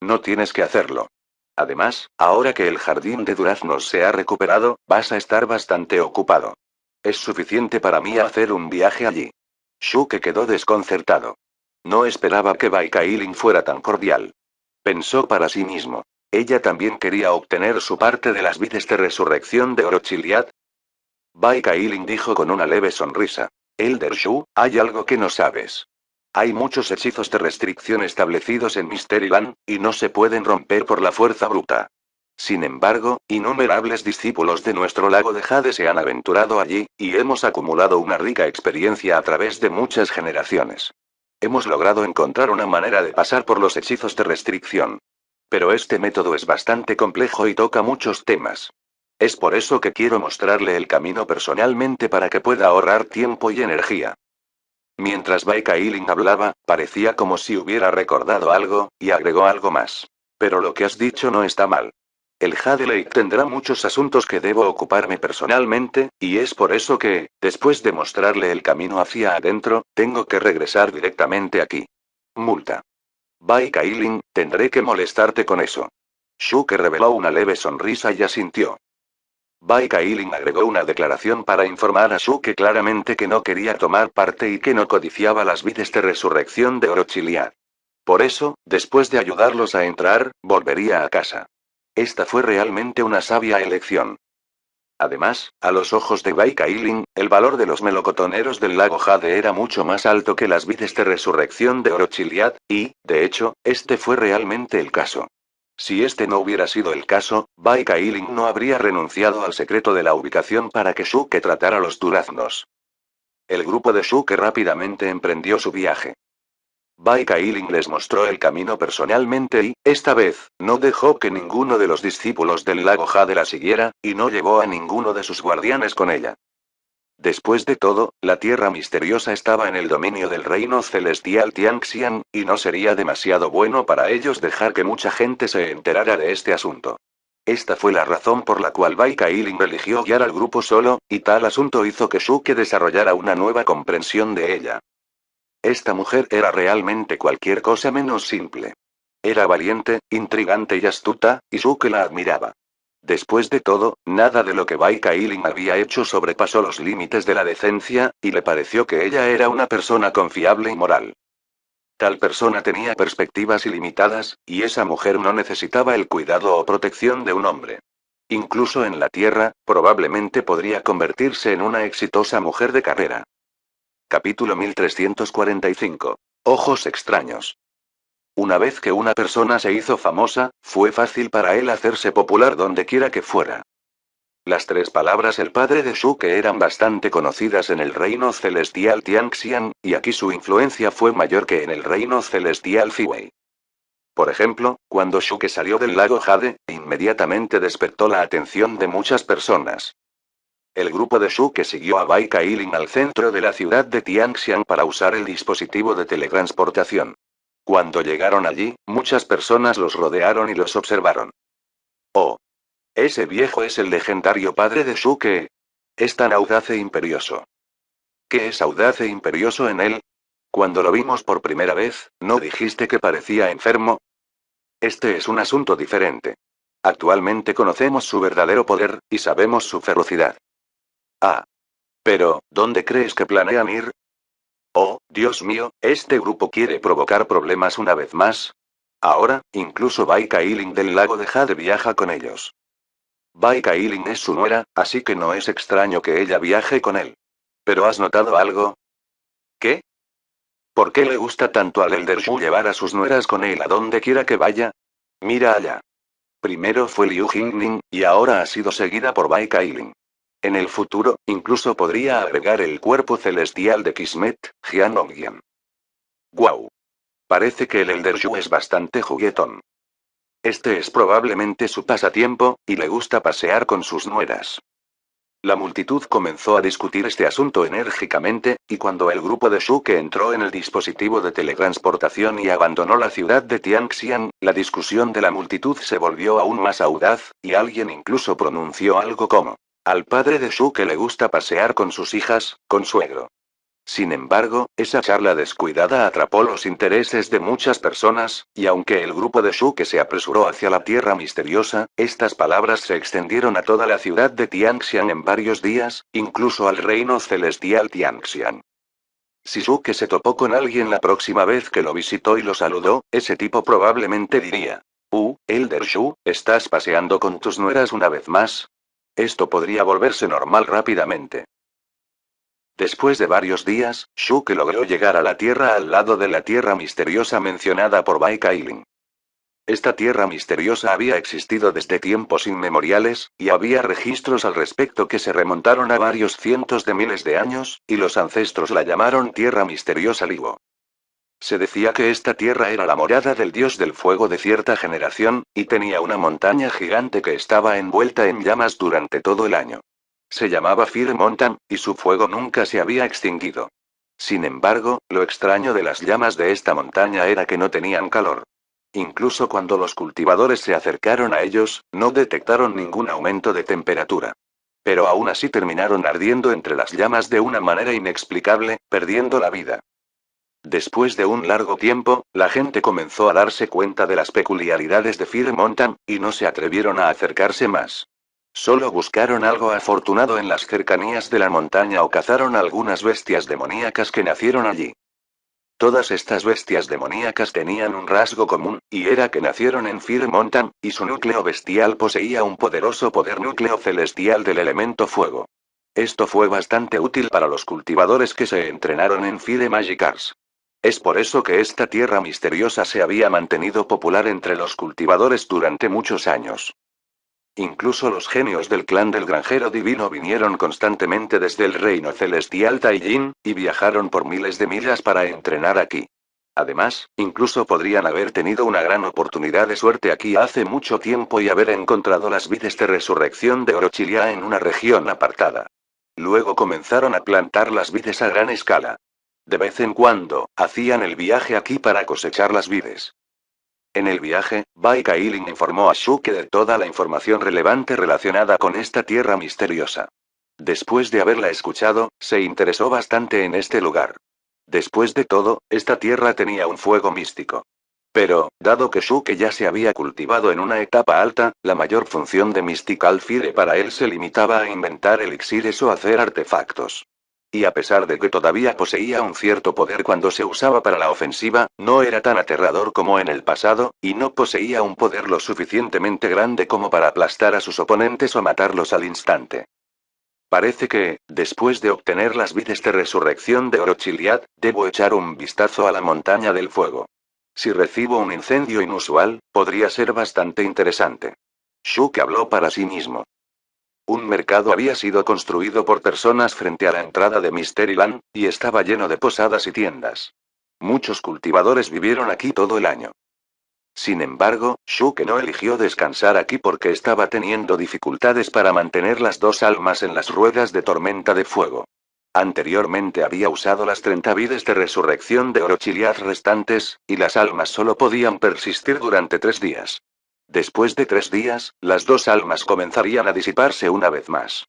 Speaker 1: No tienes que hacerlo. Además, ahora que el jardín de duraznos se ha recuperado, vas a estar bastante ocupado. Es suficiente para mí hacer un viaje allí. Shuke quedó desconcertado. No esperaba que Bai Kailin fuera tan cordial. Pensó para sí mismo. ¿Ella también quería obtener su parte de las vides de resurrección de Orochiliad? Bai Kailin dijo con una leve sonrisa. Elder Shu, hay algo que no sabes. Hay muchos hechizos de restricción establecidos en Mysteryland, y no se pueden romper por la fuerza bruta. Sin embargo, innumerables discípulos de nuestro lago de Jade se han aventurado allí, y hemos acumulado una rica experiencia a través de muchas generaciones. Hemos logrado encontrar una manera de pasar por los hechizos de restricción. Pero este método es bastante complejo y toca muchos temas. Es por eso que quiero mostrarle el camino personalmente para que pueda ahorrar tiempo y energía. Mientras Bai Kailin hablaba, parecía como si hubiera recordado algo, y agregó algo más. Pero lo que has dicho no está mal. El Jade Lake tendrá muchos asuntos que debo ocuparme personalmente, y es por eso que, después de mostrarle el camino hacia adentro, tengo que regresar directamente aquí. Multa. Bai Kailin, tendré que molestarte con eso. Shuke reveló una leve sonrisa y asintió. Bai Kailin agregó una declaración para informar a Shuke claramente que no quería tomar parte y que no codiciaba las vides de resurrección de Orochiliad. Por eso, después de ayudarlos a entrar, volvería a casa. Esta fue realmente una sabia elección. Además, a los ojos de Bai Kailin, el valor de los melocotoneros del lago Jade era mucho más alto que las vides de resurrección de Orochiliad, y, de hecho, este fue realmente el caso. Si este no hubiera sido el caso, Bai Kailin no habría renunciado al secreto de la ubicación para que Shuke tratara los duraznos. El grupo de Shuke rápidamente emprendió su viaje. Bai Kailing les mostró el camino personalmente y, esta vez, no dejó que ninguno de los discípulos del lago Jade la siguiera, y no llevó a ninguno de sus guardianes con ella. Después de todo, la tierra misteriosa estaba en el dominio del reino celestial Tianxian, y no sería demasiado bueno para ellos dejar que mucha gente se enterara de este asunto. Esta fue la razón por la cual Bai Kailing eligió guiar al grupo solo, y tal asunto hizo que Shuke desarrollara una nueva comprensión de ella. Esta mujer era realmente cualquier cosa menos simple. Era valiente, intrigante y astuta, y Shuke la admiraba. Después de todo, nada de lo que Bai Kailing había hecho sobrepasó los límites de la decencia, y le pareció que ella era una persona confiable y moral. Tal persona tenía perspectivas ilimitadas, y esa mujer no necesitaba el cuidado o protección de un hombre. Incluso en la Tierra, probablemente podría convertirse en una exitosa mujer de carrera. Capítulo 1345. Ojos extraños. Una vez que una persona se hizo famosa, fue fácil para él hacerse popular donde quiera que fuera. Las tres palabras el padre de Shuke eran bastante conocidas en el reino celestial Tianxian, y aquí su influencia fue mayor que en el reino celestial Ziwei. Por ejemplo, cuando Shuke salió del lago Jade, inmediatamente despertó la atención de muchas personas. El grupo de Shuke siguió a Bai Kailing al centro de la ciudad de Tianxian para usar el dispositivo de teletransportación. Cuando llegaron allí, muchas personas los rodearon y los observaron. Oh. Ese viejo es el legendario padre de Shuke. Es tan audaz e imperioso. ¿Qué es audaz e imperioso en él? Cuando lo vimos por primera vez, ¿no dijiste que parecía enfermo? Este es un asunto diferente. Actualmente conocemos su verdadero poder, y sabemos su ferocidad. Ah. Pero, ¿dónde crees que planean ir? Oh, Dios mío, este grupo quiere provocar problemas una vez más. Ahora, incluso Bai Kailing del lago de Jade viaja con ellos. Bai Kailing es su nuera, así que no es extraño que ella viaje con él. ¿Pero has notado algo? ¿Qué? ¿Por qué le gusta tanto al Elder Shu llevar a sus nueras con él a donde quiera que vaya? Mira allá. Primero fue Liu Jingning, y ahora ha sido seguida por Bai Kailing. En el futuro, incluso podría agregar el cuerpo celestial de Kismet, Jianongyan. ¡Guau! Parece que el Elder Shu es bastante juguetón. Este es probablemente su pasatiempo, y le gusta pasear con sus nueras. La multitud comenzó a discutir este asunto enérgicamente, y cuando el grupo de Shuke entró en el dispositivo de teletransportación y abandonó la ciudad de Tianxian, la discusión de la multitud se volvió aún más audaz, y alguien incluso pronunció algo como: al padre de Shuke le gusta pasear con sus hijas, consuegro. Sin embargo, esa charla descuidada atrapó los intereses de muchas personas, y aunque el grupo de Shuke se apresuró hacia la tierra misteriosa, estas palabras se extendieron a toda la ciudad de Tianxian en varios días, incluso al reino celestial Tianxian. Si Shuke se topó con alguien la próxima vez que lo visitó y lo saludó, ese tipo probablemente diría: Elder Shu, ¿estás paseando con tus nueras una vez más? Esto podría volverse normal rápidamente. Después de varios días, Shuke logró llegar a la Tierra al lado de la Tierra misteriosa mencionada por Bai Kailing. Esta Tierra misteriosa había existido desde tiempos inmemoriales, y había registros al respecto que se remontaron a varios cientos de miles de años, y los ancestros la llamaron Tierra Misteriosa Libo. Se decía que esta tierra era la morada del dios del fuego de cierta generación, y tenía una montaña gigante que estaba envuelta en llamas durante todo el año. Se llamaba Fire Mountain, y su fuego nunca se había extinguido. Sin embargo, lo extraño de las llamas de esta montaña era que no tenían calor. Incluso cuando los cultivadores se acercaron a ellos, no detectaron ningún aumento de temperatura. Pero aún así terminaron ardiendo entre las llamas de una manera inexplicable, perdiendo la vida. Después de un largo tiempo, la gente comenzó a darse cuenta de las peculiaridades de Fire Mountain, y no se atrevieron a acercarse más. Solo buscaron algo afortunado en las cercanías de la montaña o cazaron algunas bestias demoníacas que nacieron allí. Todas estas bestias demoníacas tenían un rasgo común, y era que nacieron en Fire Mountain, y su núcleo bestial poseía un poderoso poder núcleo celestial del elemento fuego. Esto fue bastante útil para los cultivadores que se entrenaron en Fire Magic Arts. Es por eso que esta tierra misteriosa se había mantenido popular entre los cultivadores durante muchos años. Incluso los genios del clan del granjero divino vinieron constantemente desde el reino celestial Taijin, y viajaron por miles de millas para entrenar aquí. Además, incluso podrían haber tenido una gran oportunidad de suerte aquí hace mucho tiempo y haber encontrado las vides de resurrección de Orochilia en una región apartada. Luego comenzaron a plantar las vides a gran escala. De vez en cuando, hacían el viaje aquí para cosechar las vides. En el viaje, Bai Kailin informó a Shuke de toda la información relevante relacionada con esta tierra misteriosa. Después de haberla escuchado, se interesó bastante en este lugar. Después de todo, esta tierra tenía un fuego místico. Pero, dado que Shuke ya se había cultivado en una etapa alta, la mayor función de Mystical Fire para él se limitaba a inventar elixires o hacer artefactos. Y a pesar de que todavía poseía un cierto poder cuando se usaba para la ofensiva, no era tan aterrador como en el pasado, y no poseía un poder lo suficientemente grande como para aplastar a sus oponentes o matarlos al instante. Parece que, después de obtener las vides de resurrección de Orochiliad, debo echar un vistazo a la montaña del fuego. Si recibo un incendio inusual, podría ser bastante interesante. Shuke habló para sí mismo. Un mercado había sido construido por personas frente a la entrada de Mysteryland, y estaba lleno de posadas y tiendas. Muchos cultivadores vivieron aquí todo el año. Sin embargo, Shuke no eligió descansar aquí porque estaba teniendo dificultades para mantener las dos almas en las ruedas de tormenta de fuego. Anteriormente había usado las 30 vides de resurrección de Orochiliad restantes, y las almas solo podían persistir durante 3 días. Después de 3 días, las dos almas comenzarían a disiparse una vez más.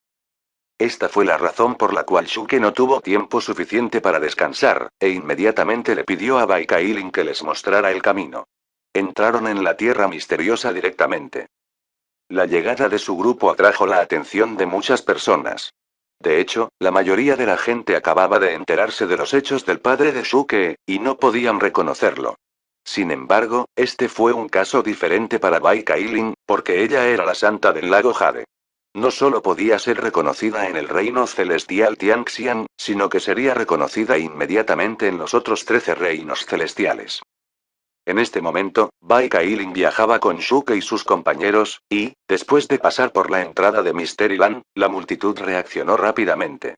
Speaker 1: Esta fue la razón por la cual Shuke no tuvo tiempo suficiente para descansar, e inmediatamente le pidió a Bai Kailin que les mostrara el camino. Entraron en la tierra misteriosa directamente. La llegada de su grupo atrajo la atención de muchas personas. De hecho, la mayoría de la gente acababa de enterarse de los hechos del padre de Shuke, y no podían reconocerlo. Sin embargo, este fue un caso diferente para Bai Kailin, porque ella era la santa del lago Jade. No solo podía ser reconocida en el reino celestial Tianxian, sino que sería reconocida inmediatamente en los otros 13 reinos celestiales. En este momento, Bai Kailin viajaba con Shuke y sus compañeros, y, después de pasar por la entrada de Mysteryland, la multitud reaccionó rápidamente.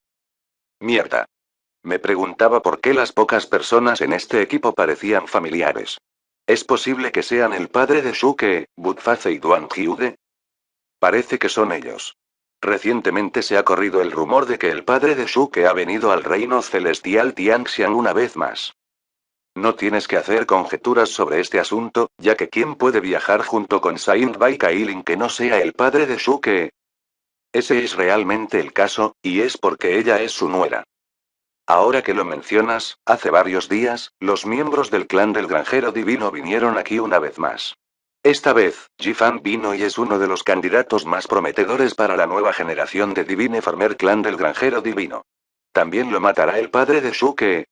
Speaker 1: Mierda. Me preguntaba por qué las pocas personas en este equipo parecían familiares. ¿Es posible que sean el padre de Shuke, Budface y Duan Hyude? Parece que son ellos. Recientemente se ha corrido el rumor de que el padre de Shuke ha venido al reino celestial Tianxian una vez más. No tienes que hacer conjeturas sobre este asunto, ya que ¿quién puede viajar junto con Saint Bai Kailin que no sea el padre de Shuke? Ese es realmente el caso, y es porque ella es su nuera. Ahora que lo mencionas, hace varios días, los miembros del clan del granjero divino vinieron aquí una vez más. Esta vez, Jifan vino y es uno de los candidatos más prometedores para la nueva generación de Divine Farmer clan del granjero divino. ¿También lo matará el padre de Shuke?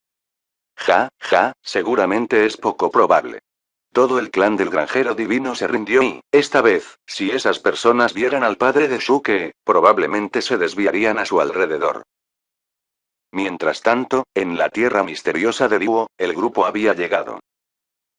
Speaker 1: Ja, ja, seguramente es poco probable. Todo el clan del granjero divino se rindió y, esta vez, si esas personas vieran al padre de Shuke, probablemente se desviarían a su alrededor. Mientras tanto, en la tierra misteriosa de Diwo, el grupo había llegado.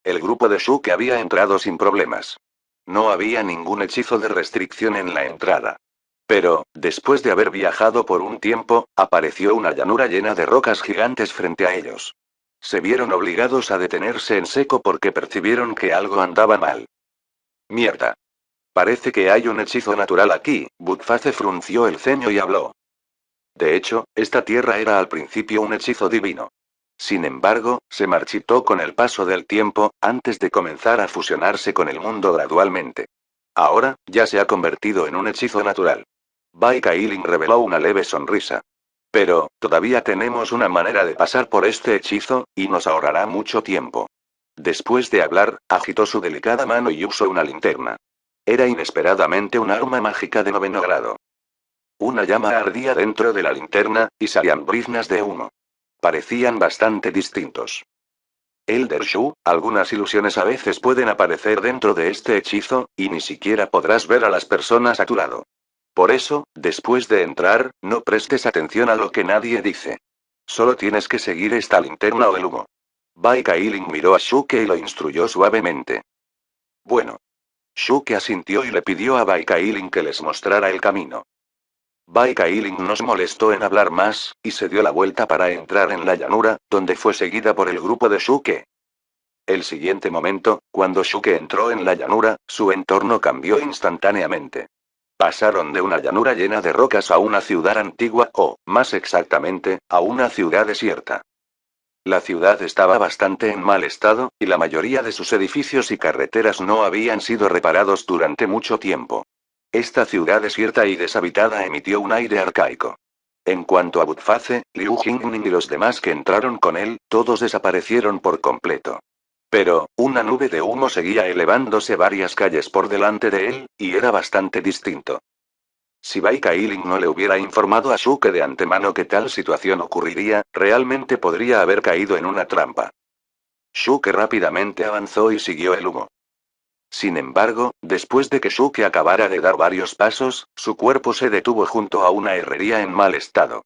Speaker 1: El grupo de Shuke había entrado sin problemas. No había ningún hechizo de restricción en la entrada. Pero, después de haber viajado por un tiempo, apareció una llanura llena de rocas gigantes frente a ellos. Se vieron obligados a detenerse en seco porque percibieron que algo andaba mal. Mierda. Parece que hay un hechizo natural aquí, Budface frunció el ceño y habló. De hecho, esta tierra era al principio un hechizo divino. Sin embargo, se marchitó con el paso del tiempo, antes de comenzar a fusionarse con el mundo gradualmente. Ahora, ya se ha convertido en un hechizo natural. Bai Kailin reveló una leve sonrisa. Pero, todavía tenemos una manera de pasar por este hechizo, y nos ahorrará mucho tiempo. Después de hablar, agitó su delicada mano y usó una linterna. Era inesperadamente un arma mágica de 9º grado. Una llama ardía dentro de la linterna, y salían briznas de humo. Parecían bastante distintos. Elder Shu, algunas ilusiones a veces pueden aparecer dentro de este hechizo, y ni siquiera podrás ver a las personas a tu lado. Por eso, después de entrar, no prestes atención a lo que nadie dice. Solo tienes que seguir esta linterna o el humo. Bai Kailin miró a Shuke y lo instruyó suavemente. Bueno. Shuke asintió y le pidió a Bai Kailin que les mostrara el camino. Bai Kailin no se molestó en hablar más, y se dio la vuelta para entrar en la llanura, donde fue seguida por el grupo de Shuke. El siguiente momento, cuando Shuke entró en la llanura, su entorno cambió instantáneamente. Pasaron de una llanura llena de rocas a una ciudad antigua o, más exactamente, a una ciudad desierta. La ciudad estaba bastante en mal estado, y la mayoría de sus edificios y carreteras no habían sido reparados durante mucho tiempo. Esta ciudad desierta y deshabitada emitió un aire arcaico. En cuanto a Butface, Liu Jingning y los demás que entraron con él, todos desaparecieron por completo. Pero, una nube de humo seguía elevándose varias calles por delante de él, y era bastante distinto. Si Bai Kailing no le hubiera informado a Shuke de antemano que tal situación ocurriría, realmente podría haber caído en una trampa. Shuke rápidamente avanzó y siguió el humo. Sin embargo, después de que Shuke acabara de dar varios pasos, su cuerpo se detuvo junto a una herrería en mal estado.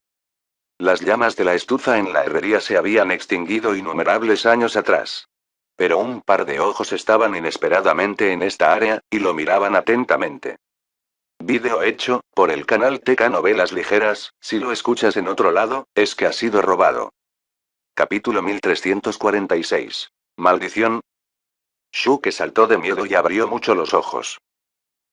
Speaker 1: Las llamas de la estufa en la herrería se habían extinguido innumerables años atrás. Pero un par de ojos estaban inesperadamente en esta área, y lo miraban atentamente. Vídeo hecho, por el canal TK Novelas Ligeras. Si lo escuchas en otro lado, es que ha sido robado. Capítulo 1346. Maldición. Shuke saltó de miedo y abrió mucho los ojos.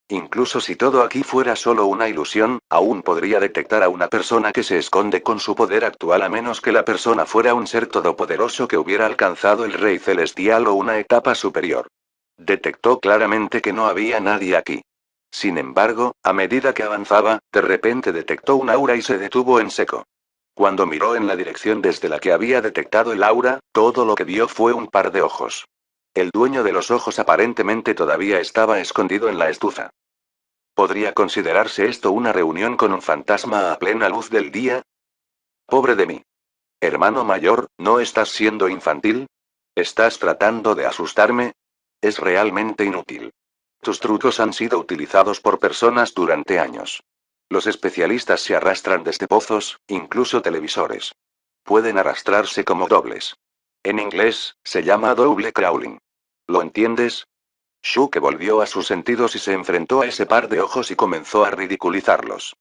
Speaker 1: Incluso si todo aquí fuera solo una ilusión, aún podría detectar a una persona que se esconde con su poder actual a menos que la persona fuera un ser todopoderoso que hubiera alcanzado el Rey Celestial o una etapa superior. Detectó claramente que no había nadie aquí. Sin embargo, a medida que avanzaba, de repente detectó un aura y se detuvo en seco. Cuando miró en la dirección desde la que había detectado el aura, todo lo que vio fue un par de ojos. El dueño de los ojos aparentemente todavía estaba escondido en la estufa. ¿Podría considerarse esto una reunión con un fantasma a plena luz del día? Pobre de mí. Hermano mayor, ¿no estás siendo infantil? ¿Estás tratando de asustarme? Es realmente inútil. Tus trucos han sido utilizados por personas durante años. Los especialistas se arrastran desde pozos, incluso televisores. Pueden arrastrarse como dobles. En inglés, se llama double crawling. ¿Lo entiendes? Shuke volvió a sus sentidos y se enfrentó a ese par de ojos y comenzó a ridiculizarlos.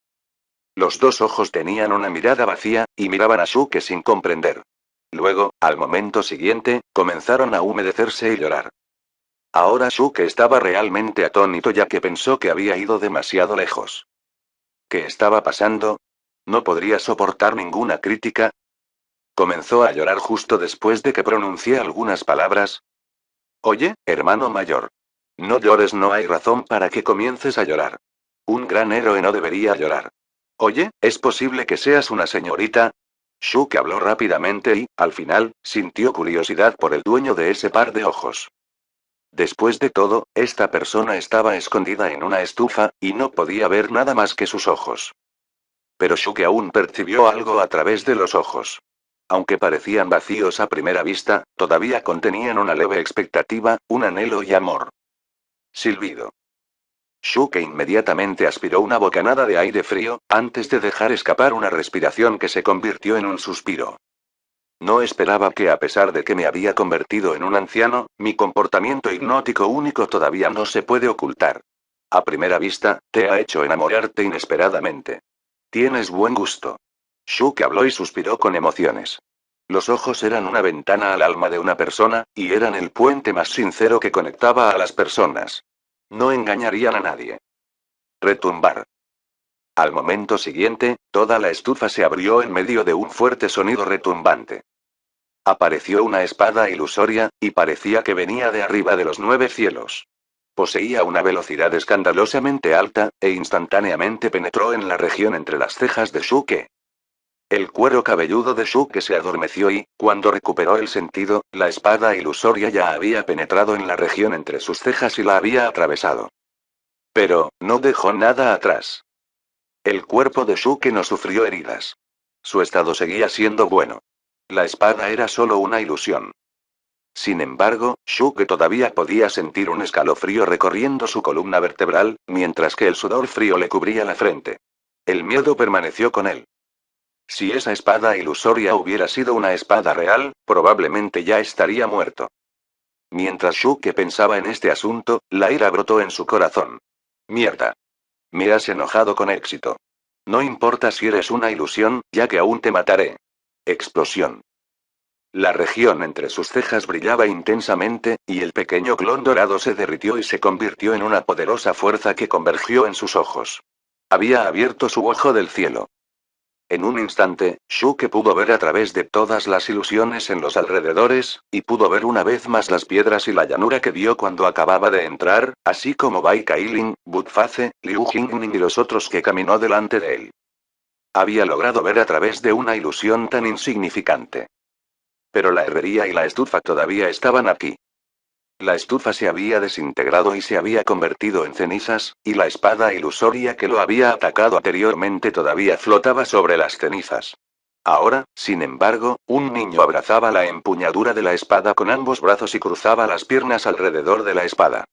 Speaker 1: Los dos ojos tenían una mirada vacía, y miraban a Shuke sin comprender. Luego, al momento siguiente, comenzaron a humedecerse y llorar. Ahora Shuke estaba realmente atónito ya que pensó que había ido demasiado lejos. ¿Qué estaba pasando? ¿No podría soportar ninguna crítica? Comenzó a llorar justo después de que pronuncié algunas palabras. Oye, hermano mayor. No llores, no hay razón para que comiences a llorar. Un gran héroe no debería llorar. Oye, ¿es posible que seas una señorita? Shuke habló rápidamente y, al final, sintió curiosidad por el dueño de ese par de ojos. Después de todo, esta persona estaba escondida en una estufa, y no podía ver nada más que sus ojos. Pero Shuke aún percibió algo a través de los ojos. Aunque parecían vacíos a primera vista, todavía contenían una leve expectativa, un anhelo y amor. Silbido. Shuke inmediatamente aspiró una bocanada de aire frío, antes de dejar escapar una respiración que se convirtió en un suspiro. No esperaba que a pesar de que me había convertido en un anciano, mi comportamiento hipnótico único todavía no se puede ocultar. A primera vista, te ha hecho enamorarte inesperadamente. Tienes buen gusto. Shuke habló y suspiró con emociones. Los ojos eran una ventana al alma de una persona, y eran el puente más sincero que conectaba a las personas. No engañarían a nadie. Retumbar. Al momento siguiente, toda la estufa se abrió en medio de un fuerte sonido retumbante. Apareció una espada ilusoria, y parecía que venía de arriba de los 9 cielos. Poseía una velocidad escandalosamente alta, e instantáneamente penetró en la región entre las cejas de Shuke. El cuero cabelludo de Shuke se adormeció y, cuando recuperó el sentido, la espada ilusoria ya había penetrado en la región entre sus cejas y la había atravesado. Pero, no dejó nada atrás. El cuerpo de Shuke no sufrió heridas. Su estado seguía siendo bueno. La espada era solo una ilusión. Sin embargo, Shuke todavía podía sentir un escalofrío recorriendo su columna vertebral, mientras que el sudor frío le cubría la frente. El miedo permaneció con él. Si esa espada ilusoria hubiera sido una espada real, probablemente ya estaría muerto. Mientras Shuke pensaba en este asunto, la ira brotó en su corazón. Mierda. Me has enojado con éxito. No importa si eres una ilusión, ya que aún te mataré. Explosión. La región entre sus cejas brillaba intensamente, y el pequeño clon dorado se derritió y se convirtió en una poderosa fuerza que convergió en sus ojos. Había abierto su ojo del cielo. En un instante, Shuke pudo ver a través de todas las ilusiones en los alrededores, y pudo ver una vez más las piedras y la llanura que vio cuando acababa de entrar, así como Bai Kailin, Budface, Liu Jingning y los otros que caminó delante de él. Había logrado ver a través de una ilusión tan insignificante. Pero la herrería y la estufa todavía estaban aquí. La estufa se había desintegrado y se había convertido en cenizas, y la espada ilusoria que lo había atacado anteriormente todavía flotaba sobre las cenizas. Ahora, sin embargo, un niño abrazaba la empuñadura de la espada con ambos brazos y cruzaba las piernas alrededor de la espada.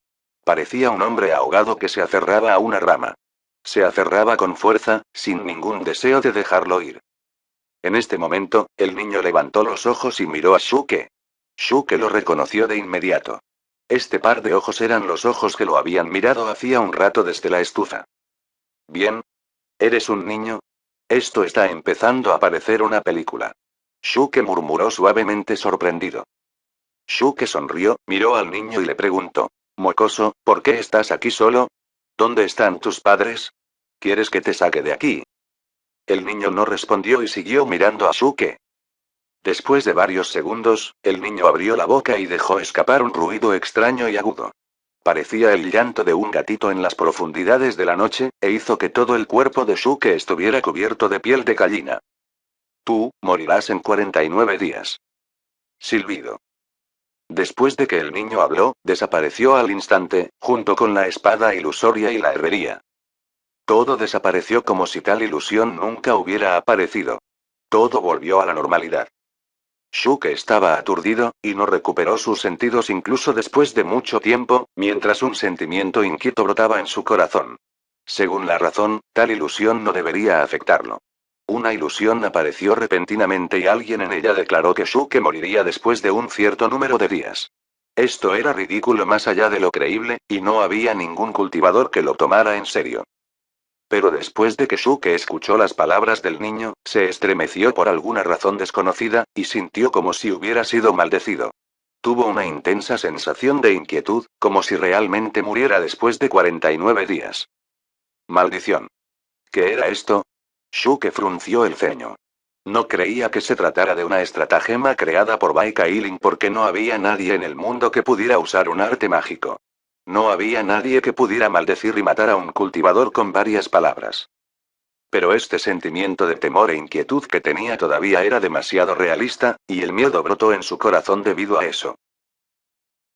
Speaker 1: Parecía un hombre ahogado que se aferraba a una rama. Se aferraba con fuerza, sin ningún deseo de dejarlo ir. En este momento, el niño levantó los ojos y miró a Shuke. Shuke lo reconoció de inmediato. Este par de ojos eran los ojos que lo habían mirado hacía un rato desde la estufa. Bien. ¿Eres un niño? Esto está empezando a parecer una película. Shuke murmuró suavemente sorprendido. Shuke sonrió, miró al niño y le preguntó. Mocoso, ¿por qué estás aquí solo? ¿Dónde están tus padres? ¿Quieres que te saque de aquí? El niño no respondió y siguió mirando a Shuke. Después de varios segundos, el niño abrió la boca y dejó escapar un ruido extraño y agudo. Parecía el llanto de un gatito en las profundidades de la noche, e hizo que todo el cuerpo de Shuke estuviera cubierto de piel de gallina. Tú, morirás en 49 días. Silbido. Después de que el niño habló, desapareció al instante, junto con la espada ilusoria y la herrería. Todo desapareció como si tal ilusión nunca hubiera aparecido. Todo volvió a la normalidad. Shuke estaba aturdido, y no recuperó sus sentidos incluso después de mucho tiempo, mientras un sentimiento inquieto brotaba en su corazón. Según la razón, tal ilusión no debería afectarlo. Una ilusión apareció repentinamente y alguien en ella declaró que Shuke moriría después de un cierto número de días. Esto era ridículo más allá de lo creíble, y no había ningún cultivador que lo tomara en serio. Pero después de que Shuke escuchó las palabras del niño, se estremeció por alguna razón desconocida, y sintió como si hubiera sido maldecido. Tuvo una intensa sensación de inquietud, como si realmente muriera después de 49 días. Maldición. ¿Qué era esto? Shuke frunció el ceño. No creía que se tratara de una estratagema creada por Bai Kailin porque no había nadie en el mundo que pudiera usar un arte mágico. No había nadie que pudiera maldecir y matar a un cultivador con varias palabras. Pero este sentimiento de temor e inquietud que tenía todavía era demasiado realista, y el miedo brotó en su corazón debido a eso.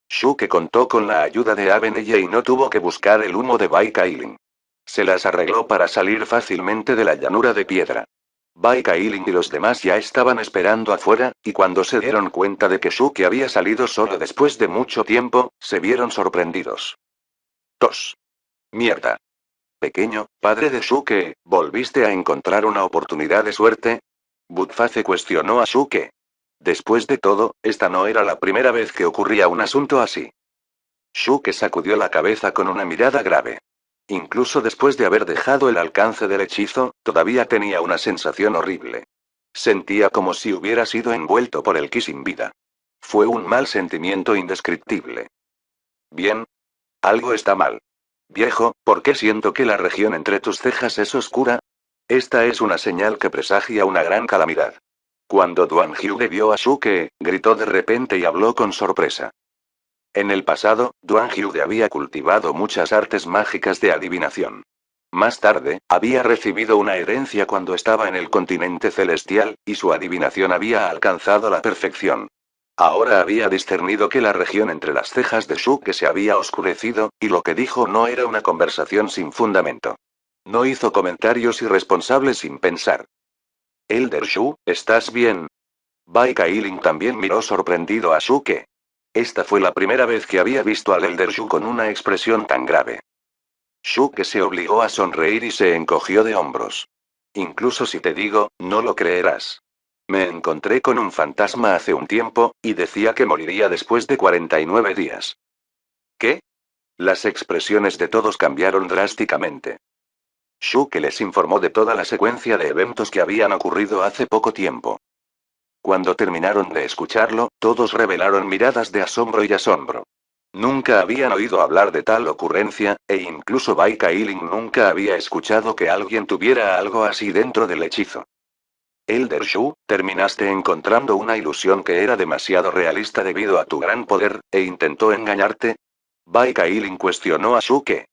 Speaker 1: Shuke contó con la ayuda de Abenelle y no tuvo que buscar el humo de Bai Kailin. Se las arregló para salir fácilmente de la llanura de piedra. Bai Kailin y los demás ya estaban esperando afuera, y cuando se dieron cuenta de que Shuke había salido solo después de mucho tiempo, se vieron sorprendidos. Tos. Mierda. Pequeño, padre de Shuke, ¿volviste a encontrar una oportunidad de suerte? Budface cuestionó a Shuke. Después de todo, esta no era la primera vez que ocurría un asunto así. Shuke sacudió la cabeza con una mirada grave. Incluso después de haber dejado el alcance del hechizo, todavía tenía una sensación horrible. Sentía como si hubiera sido envuelto por el ki sin vida. Fue un mal sentimiento indescriptible. Bien. Algo está mal. Viejo, ¿por qué siento que la región entre tus cejas es oscura? Esta es una señal que presagia una gran calamidad. Cuando Duan Hyuge vio a Shuke, gritó de repente y habló con sorpresa. En el pasado, Duan Hyuge había cultivado muchas artes mágicas de adivinación. Más tarde, había recibido una herencia cuando estaba en el continente celestial, y su adivinación había alcanzado la perfección. Ahora había discernido que la región entre las cejas de Shuke se había oscurecido, y lo que dijo no era una conversación sin fundamento. No hizo comentarios irresponsables sin pensar. Elder Shu, ¿estás bien? Bai Kailin también miró sorprendido a Shuke. Esta fue la primera vez que había visto al Elder Shu con una expresión tan grave. Shuke se obligó a sonreír y se encogió de hombros. Incluso si te digo, no lo creerás. Me encontré con un fantasma hace un tiempo, y decía que moriría después de 49 días. ¿Qué? Las expresiones de todos cambiaron drásticamente. Shuke les informó de toda la secuencia de eventos que habían ocurrido hace poco tiempo. Cuando terminaron de escucharlo, todos revelaron miradas de asombro y asombro. Nunca habían oído hablar de tal ocurrencia, e incluso Bai Kailing nunca había escuchado que alguien tuviera algo así dentro del hechizo. Elder Shu, terminaste encontrando una ilusión que era demasiado realista debido a tu gran poder, e intentó engañarte. Bai Kailing cuestionó a Shuke.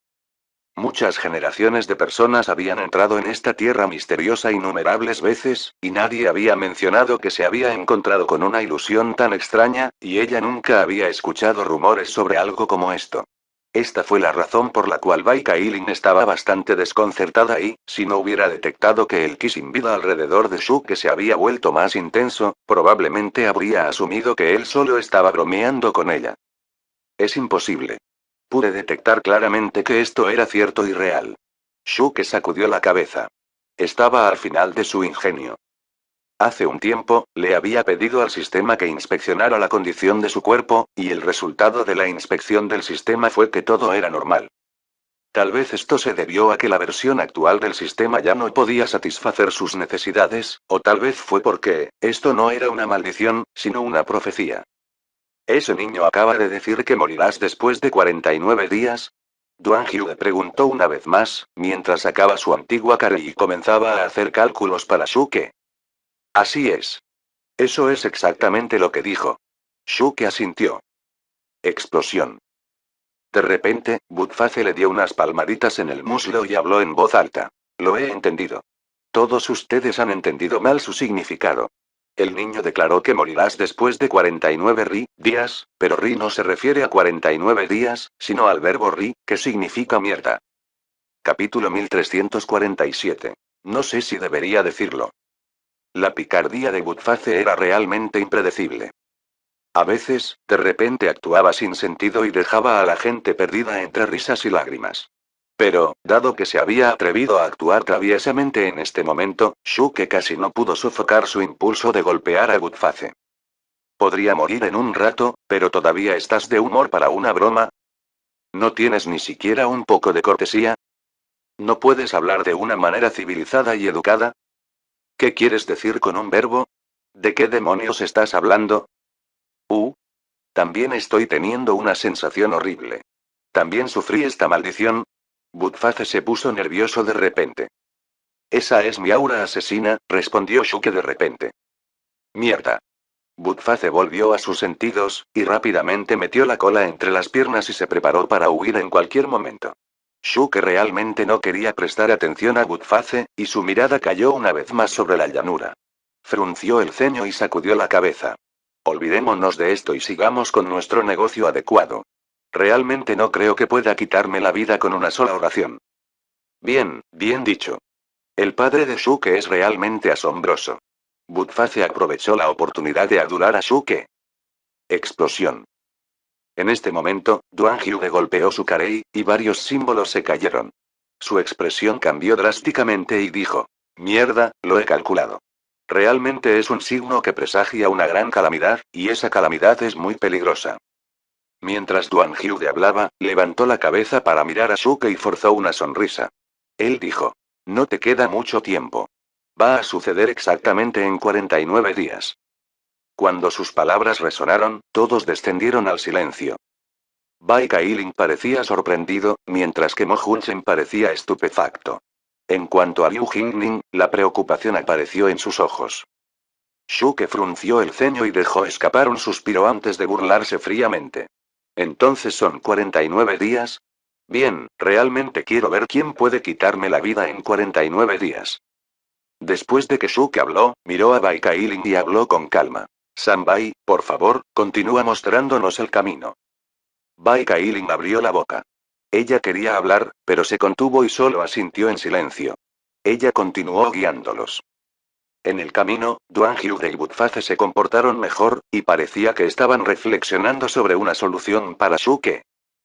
Speaker 1: Muchas generaciones de personas habían entrado en esta tierra misteriosa innumerables veces, y nadie había mencionado que se había encontrado con una ilusión tan extraña, y ella nunca había escuchado rumores sobre algo como esto. Esta fue la razón por la cual Bai Kailing estaba bastante desconcertada y, si no hubiera detectado que el ki sin vida alrededor de Shuke se había vuelto más intenso, probablemente habría asumido que él solo estaba bromeando con ella. Es imposible. Pude detectar claramente que esto era cierto y real. Shuke sacudió la cabeza. Estaba al final de su ingenio. Hace un tiempo, le había pedido al sistema que inspeccionara la condición de su cuerpo, y el resultado de la inspección del sistema fue que todo era normal. Tal vez esto se debió a que la versión actual del sistema ya no podía satisfacer sus necesidades, o tal vez fue porque, esto no era una maldición, sino una profecía. ¿Ese niño acaba de decir que morirás después de 49 días? Duan Hyue preguntó una vez más, mientras sacaba su antigua cara y comenzaba a hacer cálculos para Shuke. Así es. Eso es exactamente lo que dijo. Shuke asintió. Explosión. De repente, Budface le dio unas palmaditas en el muslo y habló en voz alta. Lo he entendido. Todos ustedes han entendido mal su significado. El niño declaró que morirás después de 49 días, pero ri no se refiere a 49 días, sino al verbo ri, que significa mierda. Capítulo 1347. No sé si debería decirlo. La picardía de Budface era realmente impredecible. A veces, de repente actuaba sin sentido y dejaba a la gente perdida entre risas y lágrimas. Pero, dado que se había atrevido a actuar traviesamente en este momento, Shuke casi no pudo sofocar su impulso de golpear a Budface. Podría morir en un rato, pero todavía estás de humor para una broma. ¿No tienes ni siquiera un poco de cortesía? ¿No puedes hablar de una manera civilizada y educada? ¿Qué quieres decir con un verbo? ¿De qué demonios estás hablando? También estoy teniendo una sensación horrible. ¿También sufrí esta maldición? Budface se puso nervioso de repente. Esa es mi aura asesina, respondió Shuke de repente. Mierda. Budface volvió a sus sentidos, y rápidamente metió la cola entre las piernas y se preparó para huir en cualquier momento. Shuke realmente no quería prestar atención a Budface, y su mirada cayó una vez más sobre la llanura. Frunció el ceño y sacudió la cabeza. Olvidémonos de esto y sigamos con nuestro negocio adecuado. Realmente no creo que pueda quitarme la vida con una sola oración. Bien, bien dicho. El padre de Shuke es realmente asombroso. Budface aprovechó la oportunidad de adular a Shuke. Explosión. En este momento, Duan Hyue golpeó su carey, y varios símbolos se cayeron. Su expresión cambió drásticamente y dijo: Mierda, lo he calculado. Realmente es un signo que presagia una gran calamidad, y esa calamidad es muy peligrosa. Mientras Duan Hyue hablaba, levantó la cabeza para mirar a Shuke y forzó una sonrisa. Él dijo: No te queda mucho tiempo. Va a suceder exactamente en 49 días. Cuando sus palabras resonaron, todos descendieron al silencio. Bai Kailing parecía sorprendido, mientras que Mo Junchen parecía estupefacto. En cuanto a Liu Jingning, la preocupación apareció en sus ojos. Shuke frunció el ceño y dejó escapar un suspiro antes de burlarse fríamente. ¿Entonces son 49 días? Bien, realmente quiero ver quién puede quitarme la vida en 49 días. Después de que Shuke habló, miró a Bai Kailing y habló con calma. Sanbai, por favor, continúa mostrándonos el camino. Bai Kailing abrió la boca. Ella quería hablar, pero se contuvo y solo asintió en silencio. Ella continuó guiándolos. En el camino, Duan Hyue y Budface se comportaron mejor, y parecía que estaban reflexionando sobre una solución para Shuke.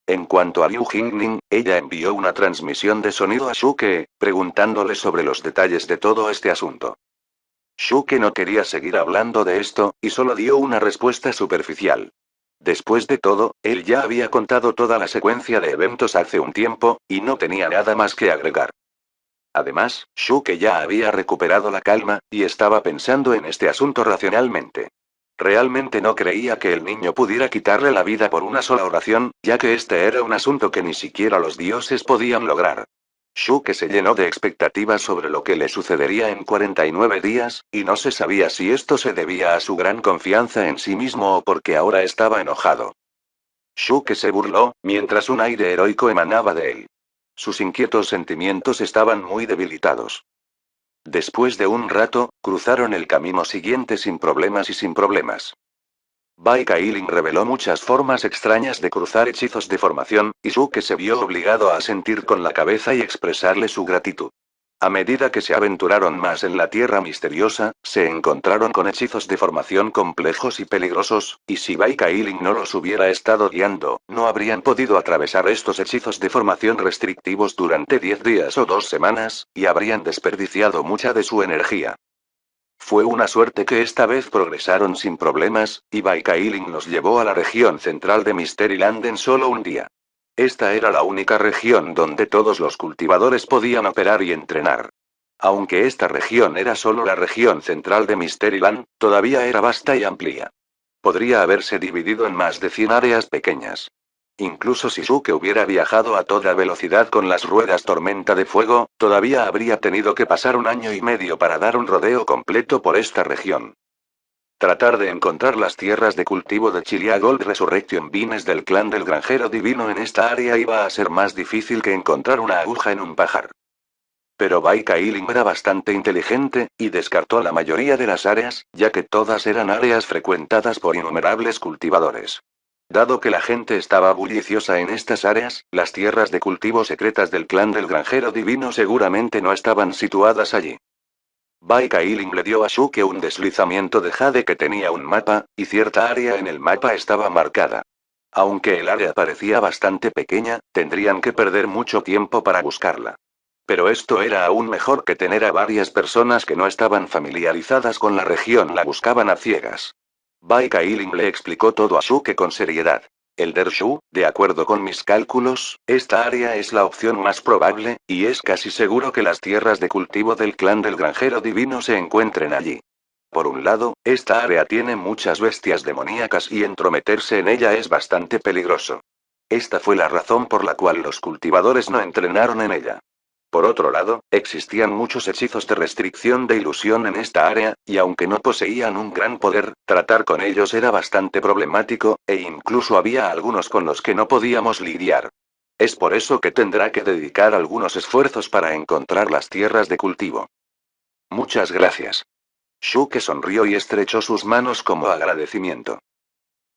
Speaker 1: En cuanto a Liu Jingning, ella envió una transmisión de sonido a Shuke, preguntándole sobre los detalles de todo este asunto. Shuke no quería seguir hablando de esto, y solo dio una respuesta superficial. Después de todo, él ya había contado toda la secuencia de eventos hace un tiempo, y no tenía nada más que agregar. Además, Shuke ya había recuperado la calma, y estaba pensando en este asunto racionalmente. Realmente no creía que el niño pudiera quitarle la vida por una sola oración, ya que este era un asunto que ni siquiera los dioses podían lograr. Shuke se llenó de expectativas sobre lo que le sucedería en 49 días, y no se sabía si esto se debía a su gran confianza en sí mismo o porque ahora estaba enojado. Shuke se burló, mientras un aire heroico emanaba de él. Sus inquietos sentimientos estaban muy debilitados. Después de un rato, cruzaron el camino siguiente sin problemas y sin problemas. Bai Kailing reveló muchas formas extrañas de cruzar hechizos de formación, y Shuke se vio obligado a sentir con la cabeza y expresarle su gratitud. A medida que se aventuraron más en la tierra misteriosa, se encontraron con hechizos de formación complejos y peligrosos, y si Bai Kailing no los hubiera estado guiando, no habrían podido atravesar estos hechizos de formación restrictivos durante 10 días o 2 semanas, y habrían desperdiciado mucha de su energía. Fue una suerte que esta vez progresaron sin problemas, y Baikailing los llevó a la región central de Mysteryland en solo un día. Esta era la única región donde todos los cultivadores podían operar y entrenar. Aunque esta región era solo la región central de Mysteryland, todavía era vasta y amplia. Podría haberse dividido en más de 100 áreas pequeñas. Incluso si Suke hubiera viajado a toda velocidad con las ruedas Tormenta de Fuego, todavía habría tenido que pasar 1 año y medio para dar un rodeo completo por esta región. Tratar de encontrar las tierras de cultivo de Chilia Gold Resurrection Vines del clan del granjero divino en esta área iba a ser más difícil que encontrar una aguja en un pajar. Pero Bai Kailing era bastante inteligente, y descartó la mayoría de las áreas, ya que todas eran áreas frecuentadas por innumerables cultivadores. Dado que la gente estaba bulliciosa en estas áreas, las tierras de cultivo secretas del clan del granjero divino seguramente no estaban situadas allí. Bai Kailing le dio a Shuke un deslizamiento de jade que tenía un mapa, y cierta área en el mapa estaba marcada. Aunque el área parecía bastante pequeña, tendrían que perder mucho tiempo para buscarla. Pero esto era aún mejor que tener a varias personas que no estaban familiarizadas con la región la buscaban a ciegas. Bai Kailing le explicó todo a Shuke con seriedad. Elder Shu, de acuerdo con mis cálculos, esta área es la opción más probable, y es casi seguro que las tierras de cultivo del clan del granjero divino se encuentren allí. Por un lado, esta área tiene muchas bestias demoníacas y entrometerse en ella es bastante peligroso. Esta fue la razón por la cual los cultivadores no entrenaron en ella. Por otro lado, existían muchos hechizos de restricción de ilusión en esta área, y aunque no poseían un gran poder, tratar con ellos era bastante problemático, e incluso había algunos con los que no podíamos lidiar. Es por eso que tendrá que dedicar algunos esfuerzos para encontrar las tierras de cultivo. Muchas gracias. Shuke sonrió y estrechó sus manos como agradecimiento.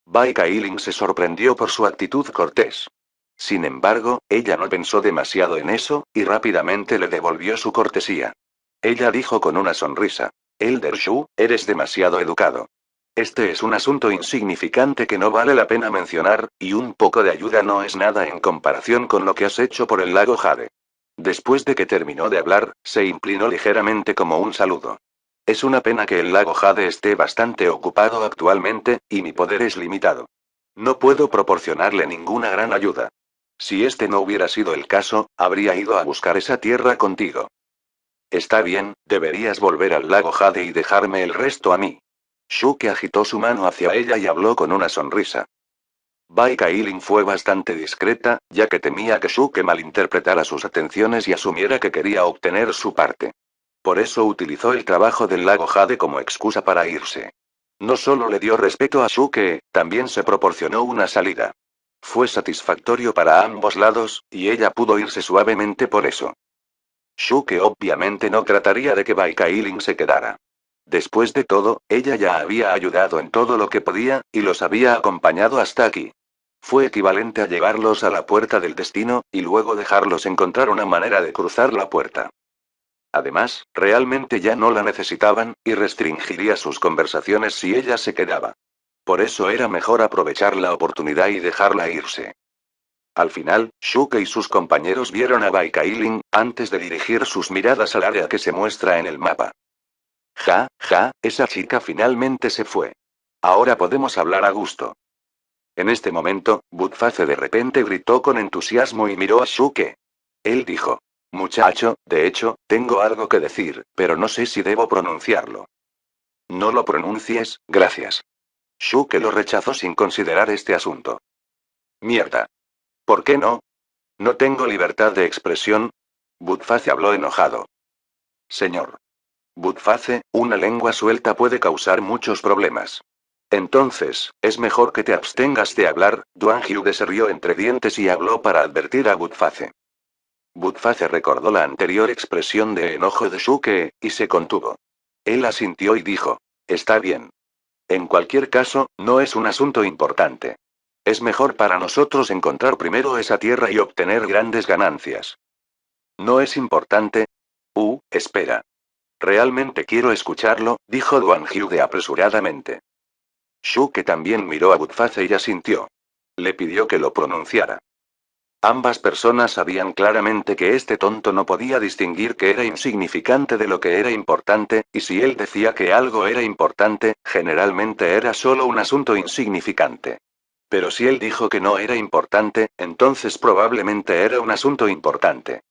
Speaker 1: Bai Kailing se sorprendió por su actitud cortés. Sin embargo, ella no pensó demasiado en eso, y rápidamente le devolvió su cortesía. Ella dijo con una sonrisa: Elder Shu, eres demasiado educado. Este es un asunto insignificante que no vale la pena mencionar, y un poco de ayuda no es nada en comparación con lo que has hecho por el lago Jade. Después de que terminó de hablar, se inclinó ligeramente como un saludo. Es una pena que el lago Jade esté bastante ocupado actualmente, y mi poder es limitado. No puedo proporcionarle ninguna gran ayuda. Si este no hubiera sido el caso, habría ido a buscar esa tierra contigo. Está bien, deberías volver al lago Jade y dejarme el resto a mí. Shuke agitó su mano hacia ella y habló con una sonrisa. Bai Kailing fue bastante discreta, ya que temía que Shuke malinterpretara sus atenciones y asumiera que quería obtener su parte. Por eso utilizó el trabajo del lago Jade como excusa para irse. No solo le dio respeto a Shuke, también se proporcionó una salida. Fue satisfactorio para ambos lados, y ella pudo irse suavemente por eso. Shuke obviamente no trataría de que Bai Kailing se quedara. Después de todo, ella ya había ayudado en todo lo que podía, y los había acompañado hasta aquí. Fue equivalente a llevarlos a la puerta del destino, y luego dejarlos encontrar una manera de cruzar la puerta. Además, realmente ya no la necesitaban, y restringiría sus conversaciones si ella se quedaba. Por eso era mejor aprovechar la oportunidad y dejarla irse. Al final, Shuke y sus compañeros vieron a Bai Kailing, antes de dirigir sus miradas al área que se muestra en el mapa. Ja, ja, esa chica finalmente se fue. Ahora podemos hablar a gusto. En este momento, Budface de repente gritó con entusiasmo y miró a Shuke. Él dijo: Muchacho, de hecho, tengo algo que decir, pero no sé si debo pronunciarlo. No lo pronuncies, gracias. Shuke lo rechazó sin considerar este asunto. Mierda. ¿Por qué no? ¿No tengo libertad de expresión? Budface habló enojado. Señor. Budface, una lengua suelta puede causar muchos problemas. Entonces, es mejor que te abstengas de hablar. Duan Hyude se rió entre dientes y habló para advertir a Budface. Budface recordó la anterior expresión de enojo de Shuke, y se contuvo. Él asintió y dijo: Está bien. En cualquier caso, no es un asunto importante. Es mejor para nosotros encontrar primero esa tierra y obtener grandes ganancias. ¿No es importante? Espera. Realmente quiero escucharlo, dijo Duan Hyude apresuradamente. Shuke también miró a Budface y asintió. Le pidió que lo pronunciara. Ambas personas sabían claramente que este tonto no podía distinguir que era insignificante de lo que era importante, y si él decía que algo era importante, generalmente era solo un asunto insignificante. Pero si él dijo que no era importante, entonces probablemente era un asunto importante.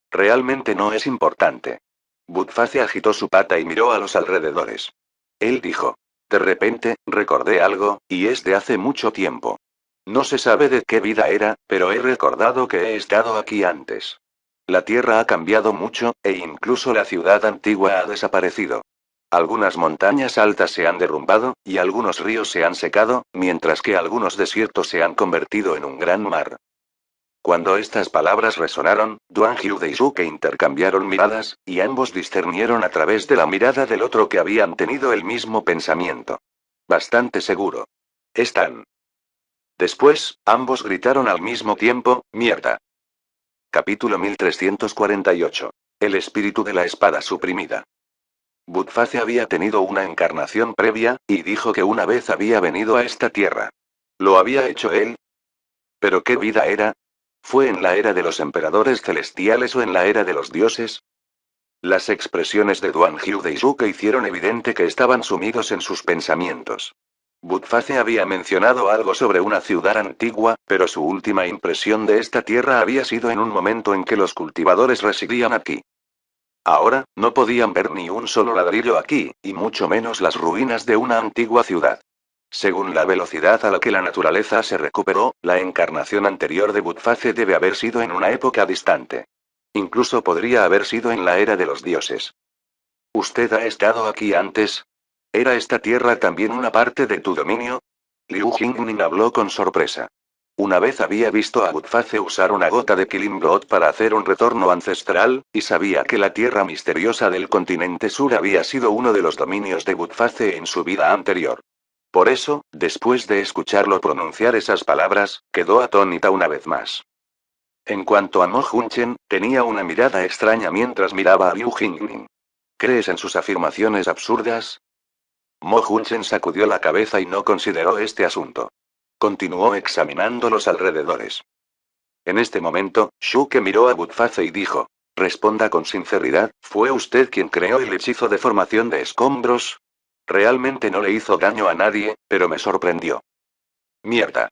Speaker 1: Realmente no es importante. Budface agitó su pata y miró a los alrededores. Él dijo. De repente, recordé algo, y es de hace mucho tiempo. No se sabe de qué vida era, pero he recordado que he estado aquí antes. La tierra ha cambiado mucho, e incluso la ciudad antigua ha desaparecido. Algunas montañas altas se han derrumbado, y algunos ríos se han secado, mientras que algunos desiertos se han convertido en un gran mar. Cuando estas palabras resonaron, Duan Hyude y Shuke intercambiaron miradas, y ambos discernieron a través de la mirada del otro que habían tenido el mismo pensamiento. Bastante seguro. Están. Después, ambos gritaron al mismo tiempo: ¡Mierda! Capítulo 1348. El espíritu de la espada suprimida. Budface había tenido una encarnación previa, y dijo que una vez había venido a esta tierra. ¿Lo había hecho él? ¿Pero qué vida era? ¿Fue en la era de los emperadores celestiales o en la era de los dioses? Las expresiones de Duan Hyude y Shuke hicieron evidente que estaban sumidos en sus pensamientos. Budface había mencionado algo sobre una ciudad antigua, pero su última impresión de esta tierra había sido en un momento en que los cultivadores residían aquí. Ahora, no podían ver ni un solo ladrillo aquí, y mucho menos las ruinas de una antigua ciudad. Según la velocidad a la que la naturaleza se recuperó, la encarnación anterior de Budface debe haber sido en una época distante. Incluso podría haber sido en la era de los dioses. ¿Usted ha estado aquí antes? ¿Era esta tierra también una parte de tu dominio? Liu Jingning habló con sorpresa. Una vez había visto a Budface usar una gota de Killing Blood para hacer un retorno ancestral, y sabía que la tierra misteriosa del continente sur había sido uno de los dominios de Budface en su vida anterior. Por eso, después de escucharlo pronunciar esas palabras, quedó atónita una vez más. En cuanto a Mo Junchen, tenía una mirada extraña mientras miraba a Liu Jingning. ¿Crees en sus afirmaciones absurdas? Mo Junchen sacudió la cabeza y no consideró este asunto. Continuó examinando los alrededores. En este momento, Shuke miró a Budface y dijo: Responda con sinceridad, ¿fue usted quien creó el hechizo de formación de escombros? Realmente no le hizo daño a nadie, pero me sorprendió. Mierda.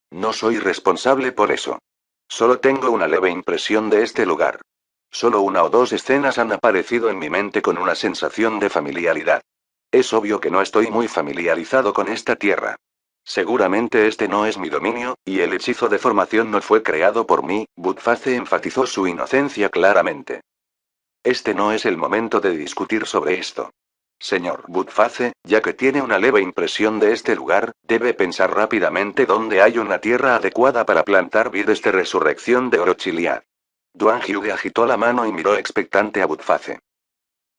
Speaker 1: No soy responsable por eso. Solo tengo una leve impresión de este lugar. Solo una o dos escenas han aparecido en mi mente con una sensación de familiaridad. Es obvio que no estoy muy familiarizado con esta tierra. Seguramente este no es mi dominio, y el hechizo de formación no fue creado por mí. Budface enfatizó su inocencia claramente. Este no es el momento de discutir sobre esto. Señor Budface, ya que tiene una leve impresión de este lugar, debe pensar rápidamente dónde hay una tierra adecuada para plantar vides de resurrección de Orochiliad. Duan Hyude agitó la mano y miró expectante a Budface.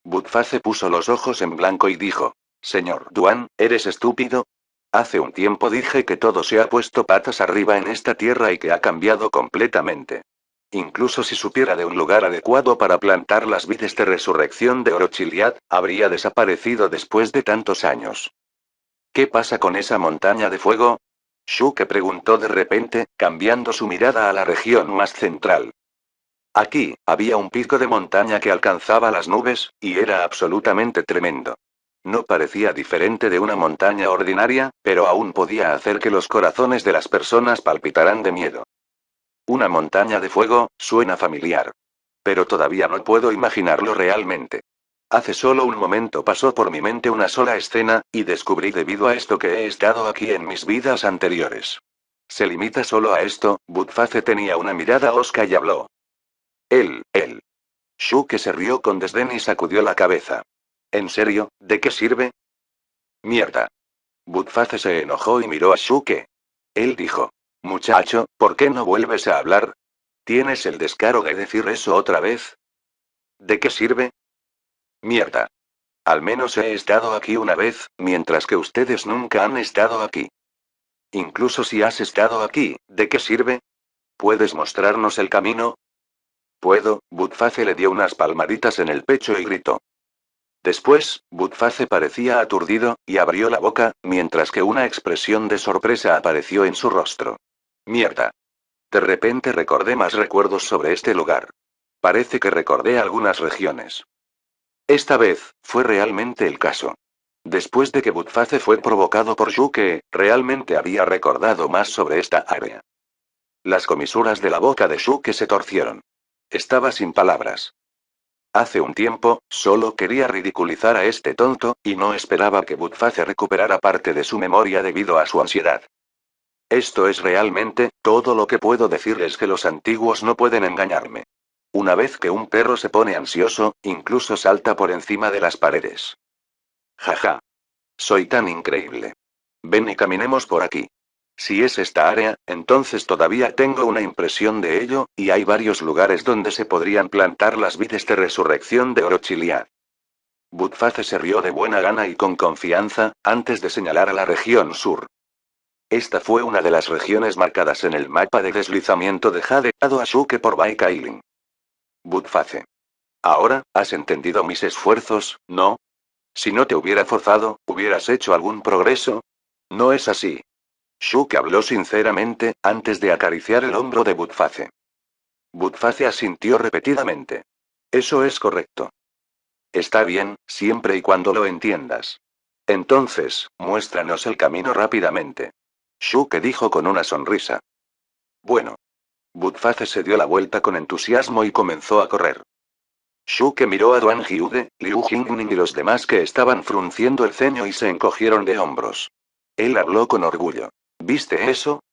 Speaker 1: Budface puso los ojos en blanco y dijo: Señor Duan, ¿eres estúpido? Hace un tiempo dije que todo se ha puesto patas arriba en esta tierra y que ha cambiado completamente. Incluso si supiera de un lugar adecuado para plantar las vides de resurrección de Orochiliad, habría desaparecido después de tantos años. ¿Qué pasa con esa montaña de fuego? Shuke preguntó de repente, cambiando su mirada a la región más central. Aquí, había un pico de montaña que alcanzaba las nubes, y era absolutamente tremendo. No parecía diferente de una montaña ordinaria, pero aún podía hacer que los corazones de las personas palpitaran de miedo. Una montaña de fuego, suena familiar. Pero todavía no puedo imaginarlo realmente. Hace solo un momento pasó por mi mente una sola escena, y descubrí debido a esto que he estado aquí en mis vidas anteriores. ¿Se limita solo a esto? Budface tenía una mirada hosca y habló. Él. Shuke se rió con desdén y sacudió la cabeza. ¿En serio? ¿De qué sirve? Mierda. Budface se enojó y miró a Shuke. Él dijo. Muchacho, ¿por qué no vuelves a hablar? ¿Tienes el descaro de decir eso otra vez? ¿De qué sirve? Mierda. Al menos he estado aquí una vez, mientras que ustedes nunca han estado aquí. Incluso si has estado aquí, ¿de qué sirve? ¿Puedes mostrarnos el camino? Puedo. Budface le dio unas palmaditas en el pecho y gritó. Después, Budface parecía aturdido, y abrió la boca, mientras que una expresión de sorpresa apareció en su rostro. Mierda. De repente recordé más recuerdos sobre este lugar. Parece que recordé algunas regiones. Esta vez, fue realmente el caso. Después de que Budface fue provocado por Shuke, realmente había recordado más sobre esta área. Las comisuras de la boca de Shuke se torcieron. Estaba sin palabras. Hace un tiempo, solo quería ridiculizar a este tonto, y no esperaba que Budface recuperara parte de su memoria debido a su ansiedad. Esto es realmente, todo lo que puedo decir es que los antiguos no pueden engañarme. Una vez que un perro se pone ansioso, incluso salta por encima de las paredes. Jaja. Soy tan increíble. Ven y caminemos por aquí. Si es esta área, entonces todavía tengo una impresión de ello, y hay varios lugares donde se podrían plantar las vides de resurrección de Orochiliad. Budface se rió de buena gana y con confianza, antes de señalar a la región sur. Esta fue una de las regiones marcadas en el mapa de deslizamiento de Jade dado a Shuke por Bai Kailin. Budface. Ahora, ¿has entendido mis esfuerzos, no? Si no te hubiera forzado, ¿hubieras hecho algún progreso? No es así. Shuke habló sinceramente, antes de acariciar el hombro de Budface. Budface asintió repetidamente. Eso es correcto. Está bien, siempre y cuando lo entiendas. Entonces, muéstranos el camino rápidamente. Shuke dijo con una sonrisa. Bueno. Budface se dio la vuelta con entusiasmo y comenzó a correr. Shuke miró a Duan Hyude, Liu Jingning y los demás que estaban frunciendo el ceño y se encogieron de hombros. Él habló con orgullo. ¿Viste eso?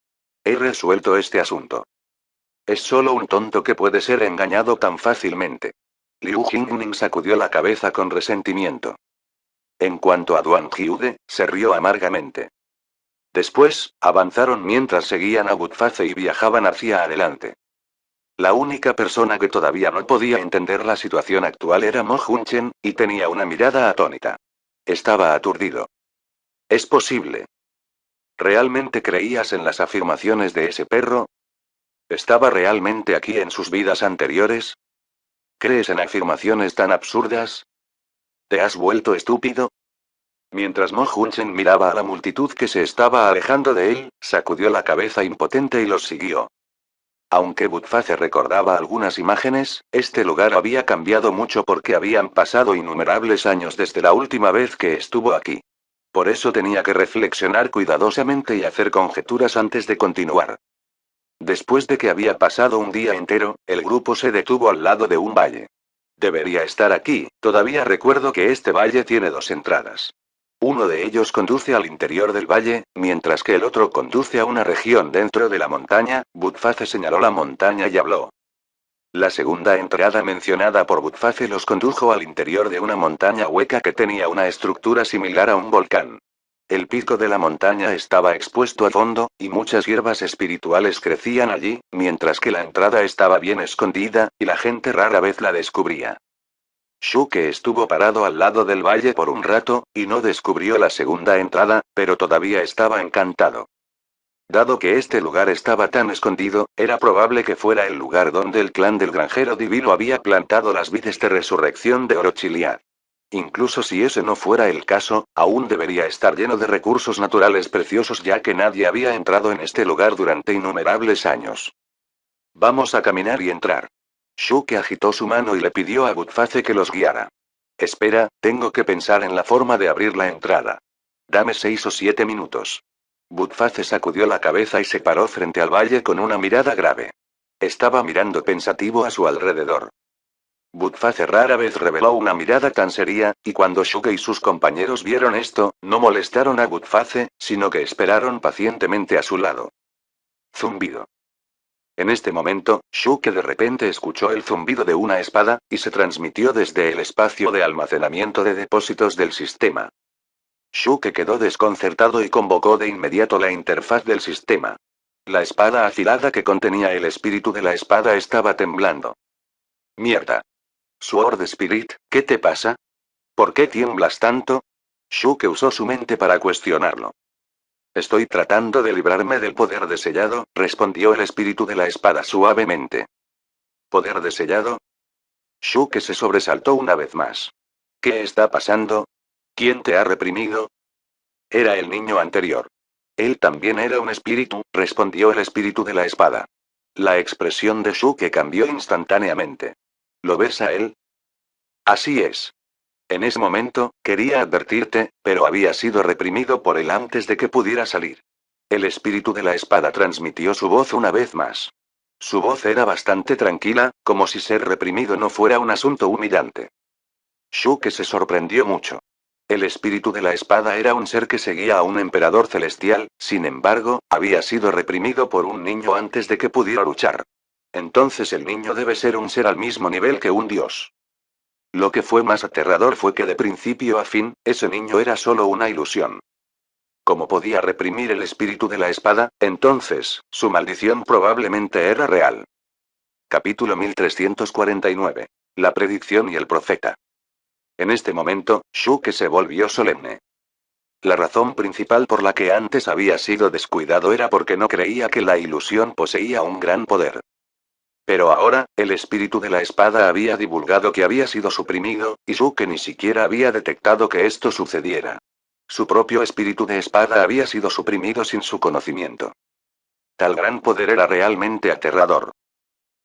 Speaker 1: He resuelto este asunto. Es solo un tonto que puede ser engañado tan fácilmente. Liu Jingning sacudió la cabeza con resentimiento. En cuanto a Duan Hyude, se rió amargamente. Después, avanzaron mientras seguían a Budface y viajaban hacia adelante. La única persona que todavía no podía entender la situación actual era Mo Junchen, y tenía una mirada atónita. Estaba aturdido. ¿Es posible? ¿Realmente creías en las afirmaciones de ese perro? ¿Estaba realmente aquí en sus vidas anteriores? ¿Crees en afirmaciones tan absurdas? ¿Te has vuelto estúpido? Mientras Mo Junchen miraba a la multitud que se estaba alejando de él, sacudió la cabeza impotente y los siguió. Aunque Budface recordaba algunas imágenes, este lugar había cambiado mucho porque habían pasado innumerables años desde la última vez que estuvo aquí. Por eso tenía que reflexionar cuidadosamente y hacer conjeturas antes de continuar. Después de que había pasado un día entero, el grupo se detuvo al lado de un valle. Debería estar aquí, todavía recuerdo que este valle tiene dos entradas. Uno de ellos conduce al interior del valle, mientras que el otro conduce a una región dentro de la montaña. Budface señaló la montaña y habló. La segunda entrada mencionada por Budface los condujo al interior de una montaña hueca que tenía una estructura similar a un volcán. El pico de la montaña estaba expuesto a fondo, y muchas hierbas espirituales crecían allí, mientras que la entrada estaba bien escondida, y la gente rara vez la descubría. Shuke estuvo parado al lado del valle por un rato, y no descubrió la segunda entrada, pero todavía estaba encantado. Dado que este lugar estaba tan escondido, era probable que fuera el lugar donde el clan del granjero divino había plantado las vides de resurrección de Orochiliad. Incluso si ese no fuera el caso, aún debería estar lleno de recursos naturales preciosos ya que nadie había entrado en este lugar durante innumerables años. Vamos a caminar y entrar. Shuke agitó su mano y le pidió a Budface que los guiara. Espera, tengo que pensar en la forma de abrir la entrada. Dame 6 o 7 minutos. Budface sacudió la cabeza y se paró frente al valle con una mirada grave. Estaba mirando pensativo a su alrededor. Butface rara vez reveló una mirada tan seria, y cuando Shuke y sus compañeros vieron esto, no molestaron a Butface, sino que esperaron pacientemente a su lado. Zumbido. En este momento, Shuke de repente escuchó el zumbido de una espada, y se transmitió desde el espacio de almacenamiento de depósitos del sistema. Shuke quedó desconcertado y convocó de inmediato la interfaz del sistema. La espada afilada que contenía el espíritu de la espada estaba temblando. Mierda. Sword Spirit, ¿qué te pasa? ¿Por qué tiemblas tanto? Shuke usó su mente para cuestionarlo. Estoy tratando de librarme del poder de sellado, respondió el espíritu de la espada suavemente. ¿Poder de sellado? Shuke se sobresaltó una vez más. ¿Qué está pasando? ¿Quién te ha reprimido? Era el niño anterior. Él también era un espíritu, respondió el espíritu de la espada. La expresión de Shuke cambió instantáneamente. ¿Lo ves a él? Así es. En ese momento, quería advertirte, pero había sido reprimido por él antes de que pudiera salir. El espíritu de la espada transmitió su voz una vez más. Su voz era bastante tranquila, como si ser reprimido no fuera un asunto humillante. Shuke se sorprendió mucho. El espíritu de la espada era un ser que seguía a un emperador celestial, sin embargo, había sido reprimido por un niño antes de que pudiera luchar. Entonces el niño debe ser un ser al mismo nivel que un dios. Lo que fue más aterrador fue que de principio a fin, ese niño era solo una ilusión. Como podía reprimir el espíritu de la espada, entonces, su maldición probablemente era real. Capítulo 1349. La predicción y el profeta. En este momento, Shuke se volvió solemne. La razón principal por la que antes había sido descuidado era porque no creía que la ilusión poseía un gran poder. Pero ahora, el espíritu de la espada había divulgado que había sido suprimido, y Shuke ni siquiera había detectado que esto sucediera. Su propio espíritu de espada había sido suprimido sin su conocimiento. Tal gran poder era realmente aterrador.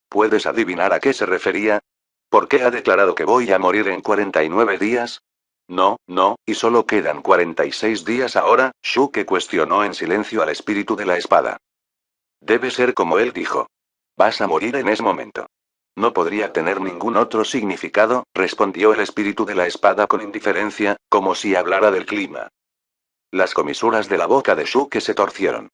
Speaker 1: ¿Puedes adivinar a qué se refería? ¿Por qué ha declarado que voy a morir en 49 días? No, no, y solo quedan 46 días ahora, Shuke cuestionó en silencio al espíritu de la espada. Debe ser como él dijo. Vas a morir en ese momento. No podría tener ningún otro significado, respondió el espíritu de la espada con indiferencia, como si hablara del clima. Las comisuras de la boca de Shuke se torcieron.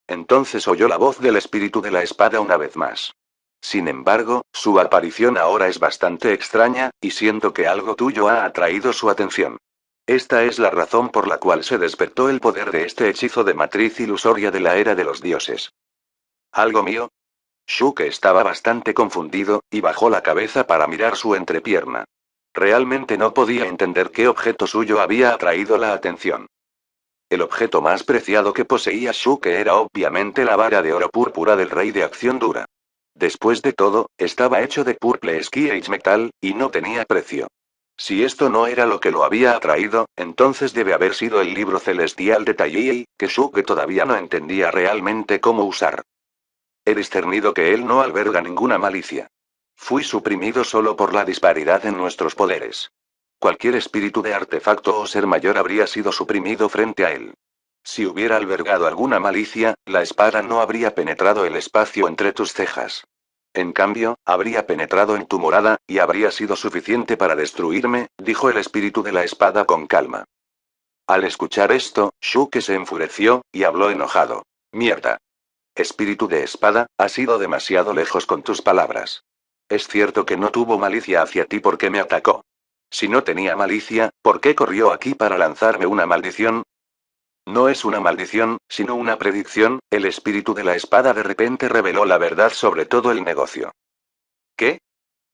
Speaker 1: Entonces oyó la voz del espíritu de la espada una vez más. Sin embargo, su aparición ahora es bastante extraña, y siento que algo tuyo ha atraído su atención. Esta es la razón por la cual se despertó el poder de este hechizo de matriz ilusoria de la era de los dioses. ¿Algo mío? Shuke estaba bastante confundido, y bajó la cabeza para mirar su entrepierna. Realmente no podía entender qué objeto suyo había atraído la atención. El objeto más preciado que poseía Shuke era obviamente la vara de oro púrpura del rey de acción dura. Después de todo, estaba hecho de Purple Ski Metal, y no tenía precio. Si esto no era lo que lo había atraído, entonces debe haber sido el libro celestial de Taiyei, que Shuke todavía no entendía realmente cómo usar. He discernido que él no alberga ninguna malicia. Fui suprimido solo por la disparidad en nuestros poderes. Cualquier espíritu de artefacto o ser mayor habría sido suprimido frente a él. Si hubiera albergado alguna malicia, la espada no habría penetrado el espacio entre tus cejas. En cambio, habría penetrado en tu morada, y habría sido suficiente para destruirme, dijo el espíritu de la espada con calma. Al escuchar esto, Shuke se enfureció, y habló enojado. Mierda. Espíritu de espada, has ido demasiado lejos con tus palabras. Es cierto que no tuvo malicia hacia ti porque me atacó. Si no tenía malicia, ¿por qué corrió aquí para lanzarme una maldición? No es una maldición, sino una predicción, el espíritu de la espada de repente reveló la verdad sobre todo el negocio. ¿Qué?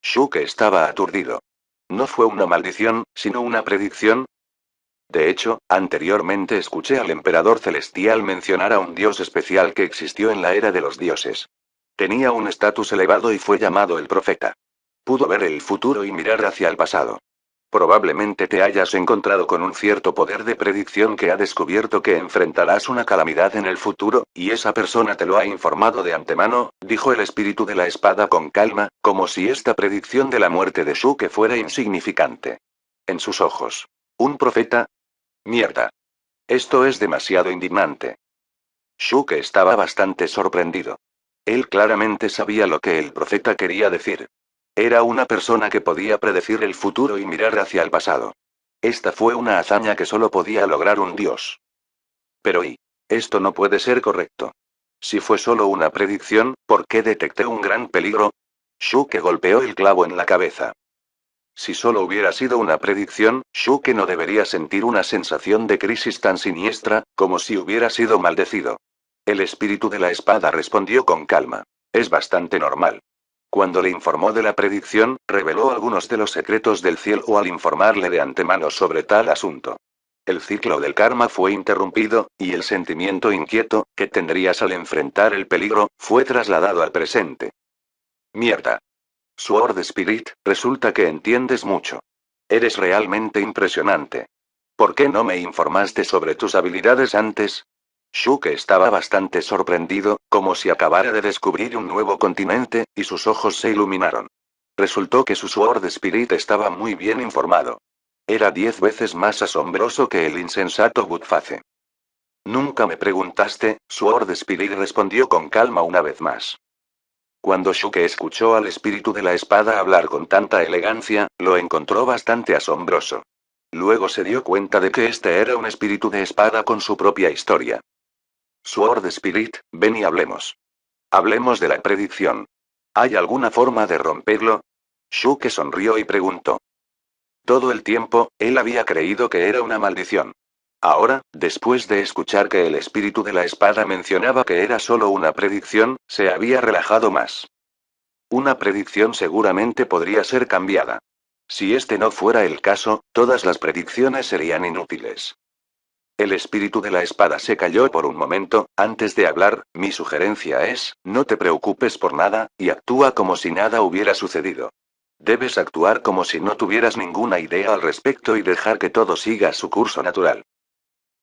Speaker 1: Shuke estaba aturdido. ¿No fue una maldición, sino una predicción? De hecho, anteriormente escuché al emperador celestial mencionar a un dios especial que existió en la era de los dioses. Tenía un estatus elevado y fue llamado el profeta. Pudo ver el futuro y mirar hacia el pasado. Probablemente te hayas encontrado con un cierto poder de predicción que ha descubierto que enfrentarás una calamidad en el futuro, y esa persona te lo ha informado de antemano, dijo el espíritu de la espada con calma, como si esta predicción de la muerte de Shuke fuera insignificante. En sus ojos. ¿Un profeta? Mierda. Esto es demasiado indignante. Shuke estaba bastante sorprendido. Él claramente sabía lo que el profeta quería decir. Era una persona que podía predecir el futuro y mirar hacia el pasado. Esta fue una hazaña que solo podía lograr un dios. Pero esto no puede ser correcto. Si fue solo una predicción, ¿por qué detecté un gran peligro? Shuke golpeó el clavo en la cabeza. Si solo hubiera sido una predicción, Shuke no debería sentir una sensación de crisis tan siniestra, como si hubiera sido maldecido. El espíritu de la espada respondió con calma. Es bastante normal. Cuando le informó de la predicción, reveló algunos de los secretos del cielo al informarle de antemano sobre tal asunto. El ciclo del karma fue interrumpido, y el sentimiento inquieto, que tendrías al enfrentar el peligro, fue trasladado al presente. Mierda. Sword Spirit, resulta que entiendes mucho. Eres realmente impresionante. ¿Por qué no me informaste sobre tus habilidades antes? Shuke estaba bastante sorprendido, como si acabara de descubrir un nuevo continente, y sus ojos se iluminaron. Resultó que su Sword Spirit estaba muy bien informado. Era 10 veces más asombroso que el insensato Butface. Nunca me preguntaste, Sword Spirit respondió con calma una vez más. Cuando Shuke escuchó al espíritu de la espada hablar con tanta elegancia, lo encontró bastante asombroso. Luego se dio cuenta de que este era un espíritu de espada con su propia historia. Sword Spirit, ven y hablemos. Hablemos de la predicción. ¿Hay alguna forma de romperlo? Shuke sonrió y preguntó. Todo el tiempo, él había creído que era una maldición. Ahora, después de escuchar que el espíritu de la espada mencionaba que era solo una predicción, se había relajado más. Una predicción seguramente podría ser cambiada. Si este no fuera el caso, todas las predicciones serían inútiles. El espíritu de la espada se calló por un momento, antes de hablar, mi sugerencia es, no te preocupes por nada, y actúa como si nada hubiera sucedido. Debes actuar como si no tuvieras ninguna idea al respecto y dejar que todo siga su curso natural.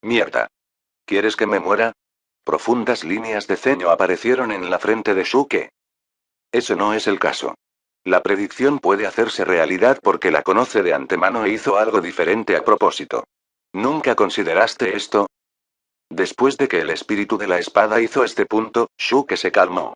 Speaker 1: Mierda. ¿Quieres que me muera? Profundas líneas de ceño aparecieron en la frente de Shuke. Ese no es el caso. La predicción puede hacerse realidad porque la conoce de antemano e hizo algo diferente a propósito. ¿Nunca consideraste esto? Después de que el espíritu de la espada hizo este punto, Shuke se calmó.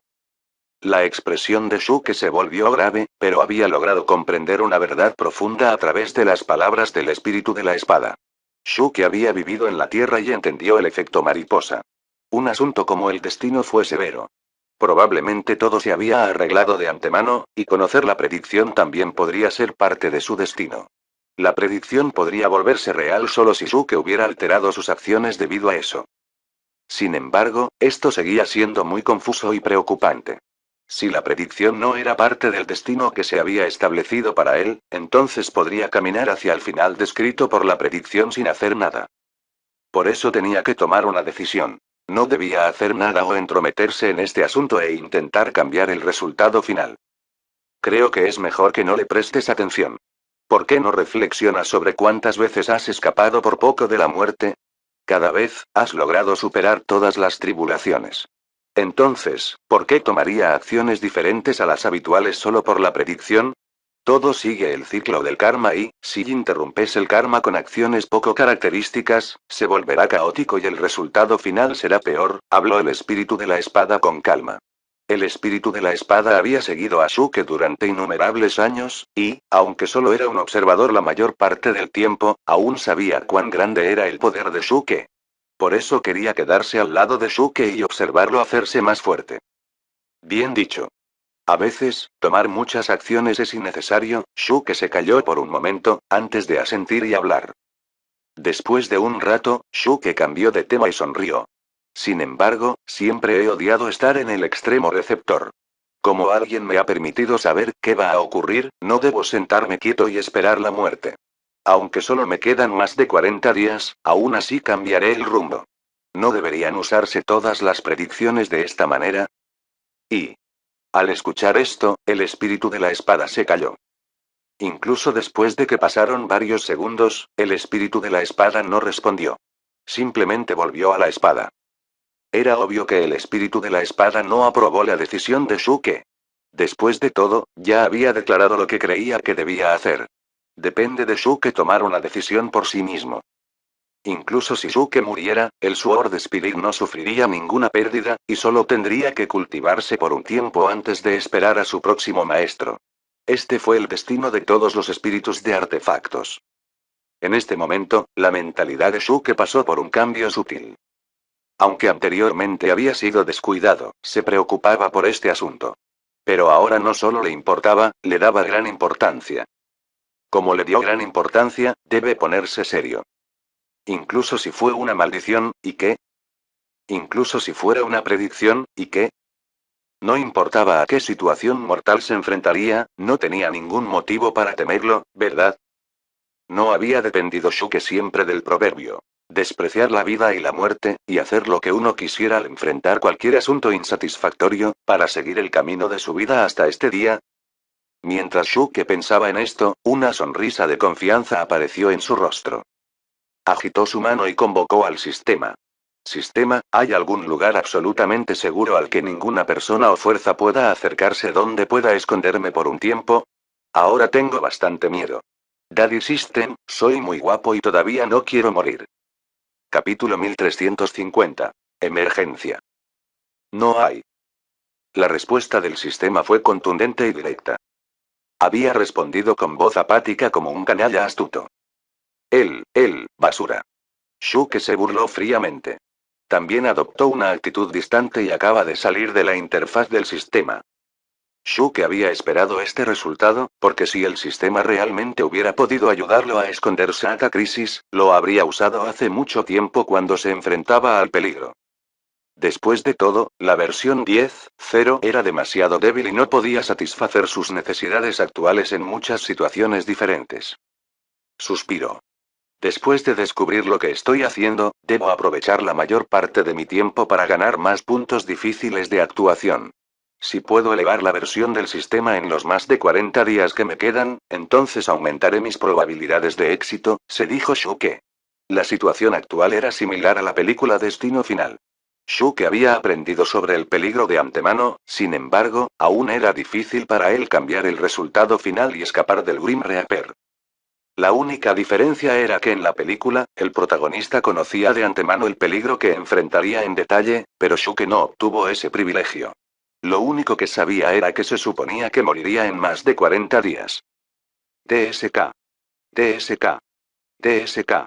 Speaker 1: La expresión de Shuke se volvió grave, pero había logrado comprender una verdad profunda a través de las palabras del espíritu de la espada. Shuke había vivido en la Tierra y entendió el efecto mariposa. Un asunto como el destino fue severo. Probablemente todo se había arreglado de antemano, y conocer la predicción también podría ser parte de su destino. La predicción podría volverse real solo si Shuke hubiera alterado sus acciones debido a eso. Sin embargo, esto seguía siendo muy confuso y preocupante. Si la predicción no era parte del destino que se había establecido para él, entonces podría caminar hacia el final descrito por la predicción sin hacer nada. Por eso tenía que tomar una decisión. No debía hacer nada o entrometerse en este asunto e intentar cambiar el resultado final. Creo que es mejor que no le prestes atención. ¿Por qué no reflexionas sobre cuántas veces has escapado por poco de la muerte? Cada vez, has logrado superar todas las tribulaciones. Entonces, ¿por qué tomaría acciones diferentes a las habituales solo por la predicción? Todo sigue el ciclo del karma y, si interrumpes el karma con acciones poco características, se volverá caótico y el resultado final será peor, habló el espíritu de la espada con calma. El espíritu de la espada había seguido a Shuke durante innumerables años, y, aunque solo era un observador la mayor parte del tiempo, aún sabía cuán grande era el poder de Shuke. Por eso quería quedarse al lado de Shuke y observarlo hacerse más fuerte. Bien dicho. A veces, tomar muchas acciones es innecesario. Shuke se calló por un momento, antes de asentir y hablar. Después de un rato, Shuke cambió de tema y sonrió. Sin embargo, siempre he odiado estar en el extremo receptor. Como alguien me ha permitido saber qué va a ocurrir, no debo sentarme quieto y esperar la muerte. Aunque solo me quedan más de 40 días, aún así cambiaré el rumbo. ¿No deberían usarse todas las predicciones de esta manera? Y, al escuchar esto, el espíritu de la espada se calló. Incluso después de que pasaron varios segundos, el espíritu de la espada no respondió. Simplemente volvió a la espada. Era obvio que el espíritu de la espada no aprobó la decisión de Shuke. Después de todo, ya había declarado lo que creía que debía hacer. Depende de Shuke tomar una decisión por sí mismo. Incluso si Shuke muriera, el Sword Spirit no sufriría ninguna pérdida, y solo tendría que cultivarse por un tiempo antes de esperar a su próximo maestro. Este fue el destino de todos los espíritus de artefactos. En este momento, la mentalidad de Shuke pasó por un cambio sutil. Aunque anteriormente había sido descuidado, se preocupaba por este asunto. Pero ahora no solo le importaba, le daba gran importancia. Como le dio gran importancia, debe ponerse serio. Incluso si fue una maldición, ¿y qué? Incluso si fuera una predicción, ¿y qué? No importaba a qué situación mortal se enfrentaría, no tenía ningún motivo para temerlo, ¿verdad? No había dependido Shuke siempre del proverbio. Despreciar la vida y la muerte, y hacer lo que uno quisiera al enfrentar cualquier asunto insatisfactorio, para seguir el camino de su vida hasta este día. Mientras Shuke pensaba en esto, una sonrisa de confianza apareció en su rostro. Agitó su mano y convocó al sistema. Sistema, ¿hay algún lugar absolutamente seguro al que ninguna persona o fuerza pueda acercarse donde pueda esconderme por un tiempo? Ahora tengo bastante miedo. Daddy System, soy muy guapo y todavía no quiero morir. Capítulo 1350. Emergencia. No hay. La respuesta del sistema fue contundente y directa. Había respondido con voz apática como un canalla astuto. Basura. Shuke se burló fríamente. También adoptó una actitud distante y acaba de salir de la interfaz del sistema. Shuke había esperado este resultado, porque si el sistema realmente hubiera podido ayudarlo a esconderse a esta crisis, lo habría usado hace mucho tiempo cuando se enfrentaba al peligro. Después de todo, la versión 10.0 era demasiado débil y no podía satisfacer sus necesidades actuales en muchas situaciones diferentes. Suspiró. Después de descubrir lo que estoy haciendo, debo aprovechar la mayor parte de mi tiempo para ganar más puntos difíciles de actuación. Si puedo elevar la versión del sistema en los más de 40 días que me quedan, entonces aumentaré mis probabilidades de éxito, se dijo Shuke. La situación actual era similar a la película Destino Final. Shuke había aprendido sobre el peligro de antemano, sin embargo, aún era difícil para él cambiar el resultado final y escapar del Grim Reaper. La única diferencia era que en la película, el protagonista conocía de antemano el peligro que enfrentaría en detalle, pero Shuke no obtuvo ese privilegio. Lo único que sabía era que se suponía que moriría en más de 40 días. TSK. TSK. TSK.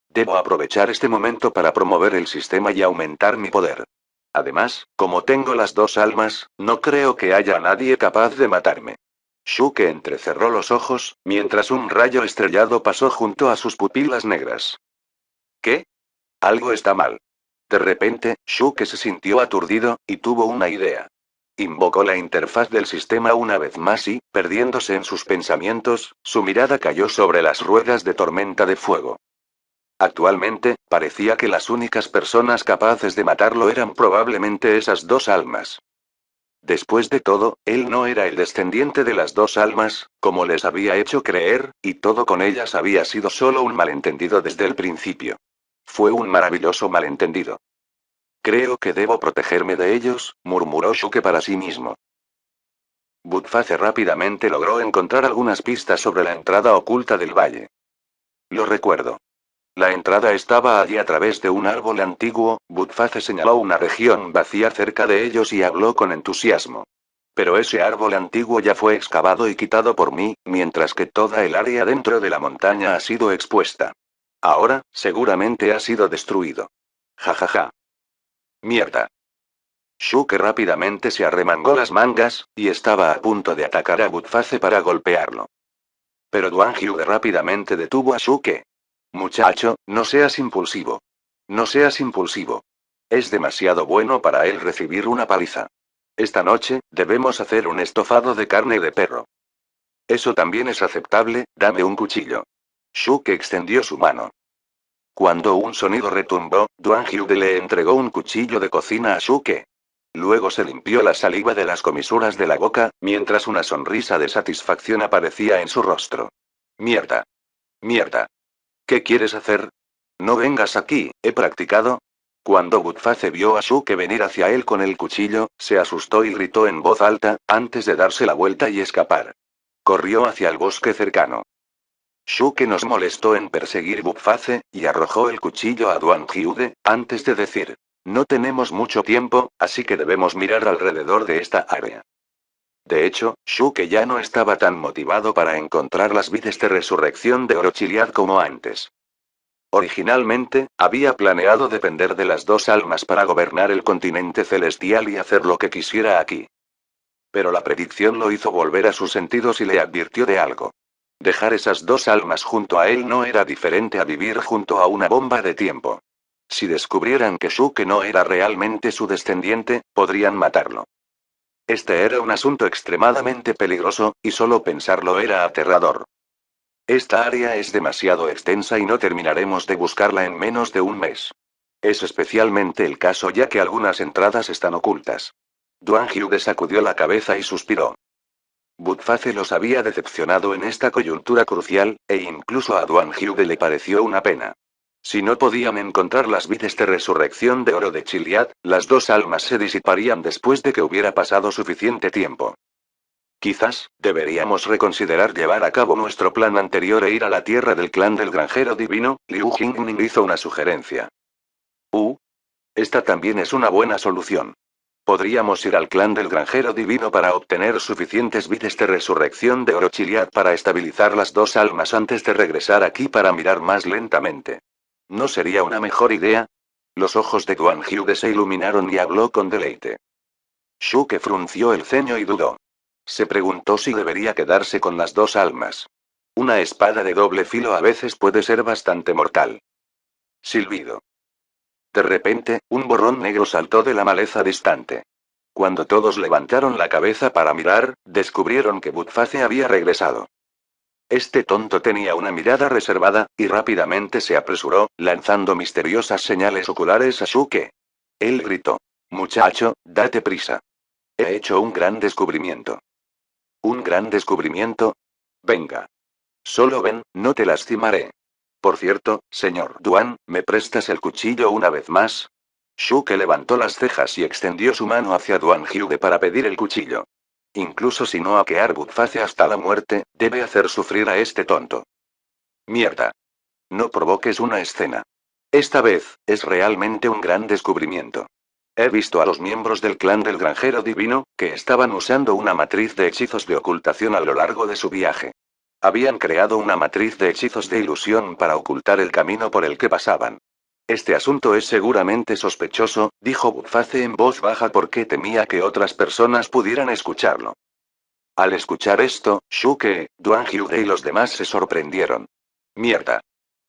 Speaker 1: Debo aprovechar este momento para promover el sistema y aumentar mi poder. Además, como tengo las dos almas, no creo que haya nadie capaz de matarme. Shuke entrecerró los ojos, mientras un rayo estrellado pasó junto a sus pupilas negras. ¿Qué? Algo está mal. De repente, Shuke se sintió aturdido, y tuvo una idea. Invocó la interfaz del sistema una vez más y, perdiéndose en sus pensamientos, su mirada cayó sobre las ruedas de tormenta de fuego. Actualmente, parecía que las únicas personas capaces de matarlo eran probablemente esas dos almas. Después de todo, él no era el descendiente de las dos almas, como les había hecho creer, y todo con ellas había sido solo un malentendido desde el principio. Fue un maravilloso malentendido. Creo que debo protegerme de ellos, murmuró Shuke para sí mismo. Butface rápidamente logró encontrar algunas pistas sobre la entrada oculta del valle. Lo recuerdo. La entrada estaba allí a través de un árbol antiguo, Butface señaló una región vacía cerca de ellos y habló con entusiasmo. Pero ese árbol antiguo ya fue excavado y quitado por mí, mientras que toda el área dentro de la montaña ha sido expuesta. Ahora, seguramente ha sido destruido. Jajaja. Mierda. Shuke rápidamente se arremangó las mangas, y estaba a punto de atacar a Butface para golpearlo. Pero Duan Hyude rápidamente detuvo a Shuke. Muchacho, no seas impulsivo. No seas impulsivo. Es demasiado bueno para él recibir una paliza. Esta noche, debemos hacer un estofado de carne de perro. Eso también es aceptable, dame un cuchillo. Shuke extendió su mano. Cuando un sonido retumbó, Duan Hyude le entregó un cuchillo de cocina a Shuke. Luego se limpió la saliva de las comisuras de la boca, mientras una sonrisa de satisfacción aparecía en su rostro. Mierda. Mierda. ¿Qué quieres hacer? No vengas aquí, he practicado. Cuando Butface vio a Shuke venir hacia él con el cuchillo, se asustó y gritó en voz alta, antes de darse la vuelta y escapar. Corrió hacia el bosque cercano. Shuke nos molestó en perseguir Butface, y arrojó el cuchillo a Duan Hyude, antes de decir, no tenemos mucho tiempo, así que debemos mirar alrededor de esta área. De hecho, Shuke ya no estaba tan motivado para encontrar las vides de resurrección de Orochiliad como antes. Originalmente, había planeado depender de las dos almas para gobernar el continente celestial y hacer lo que quisiera aquí. Pero la predicción lo hizo volver a sus sentidos y le advirtió de algo. Dejar esas dos almas junto a él no era diferente a vivir junto a una bomba de tiempo. Si descubrieran que Shuke no era realmente su descendiente, podrían matarlo. Este era un asunto extremadamente peligroso, y solo pensarlo era aterrador. Esta área es demasiado extensa y no terminaremos de buscarla en menos de un mes. Es especialmente el caso ya que algunas entradas están ocultas. Duan Hyude sacudió la cabeza y suspiró. Budface los había decepcionado en esta coyuntura crucial, e incluso a Duan Hyude le pareció una pena. Si no podían encontrar las vides de resurrección de oro de Chiliad, las dos almas se disiparían después de que hubiera pasado suficiente tiempo. Quizás, deberíamos reconsiderar llevar a cabo nuestro plan anterior e ir a la tierra del clan del granjero divino, Liu Jingning hizo una sugerencia. Esta también es una buena solución. Podríamos ir al clan del granjero divino para obtener suficientes vides de resurrección de Orochiliad para estabilizar las dos almas antes de regresar aquí para mirar más lentamente. ¿No sería una mejor idea? Los ojos de Duan Hyude se iluminaron y habló con deleite. Shuke frunció el ceño y dudó. Se preguntó si debería quedarse con las dos almas. Una espada de doble filo a veces puede ser bastante mortal. Silbido. De repente, un borrón negro saltó de la maleza distante. Cuando todos levantaron la cabeza para mirar, descubrieron que Budface había regresado. Este tonto tenía una mirada reservada, y rápidamente se apresuró, lanzando misteriosas señales oculares a Shuke. Él gritó. Muchacho, date prisa. He hecho un gran descubrimiento. ¿Un gran descubrimiento? Venga. Solo ven, no te lastimaré. Por cierto, señor Duan, ¿me prestas el cuchillo una vez más? Shuke levantó las cejas y extendió su mano hacia Duan Hyude para pedir el cuchillo. Incluso si no aquear Budface hasta la muerte, debe hacer sufrir a este tonto. Mierda. No provoques una escena. Esta vez, es realmente un gran descubrimiento. He visto a los miembros del clan del granjero divino, que estaban usando una matriz de hechizos de ocultación a lo largo de su viaje. Habían creado una matriz de hechizos de ilusión para ocultar el camino por el que pasaban. Este asunto es seguramente sospechoso, dijo Budface en voz baja porque temía que otras personas pudieran escucharlo. Al escuchar esto, Shuke, Duan Hyude y los demás se sorprendieron. Mierda.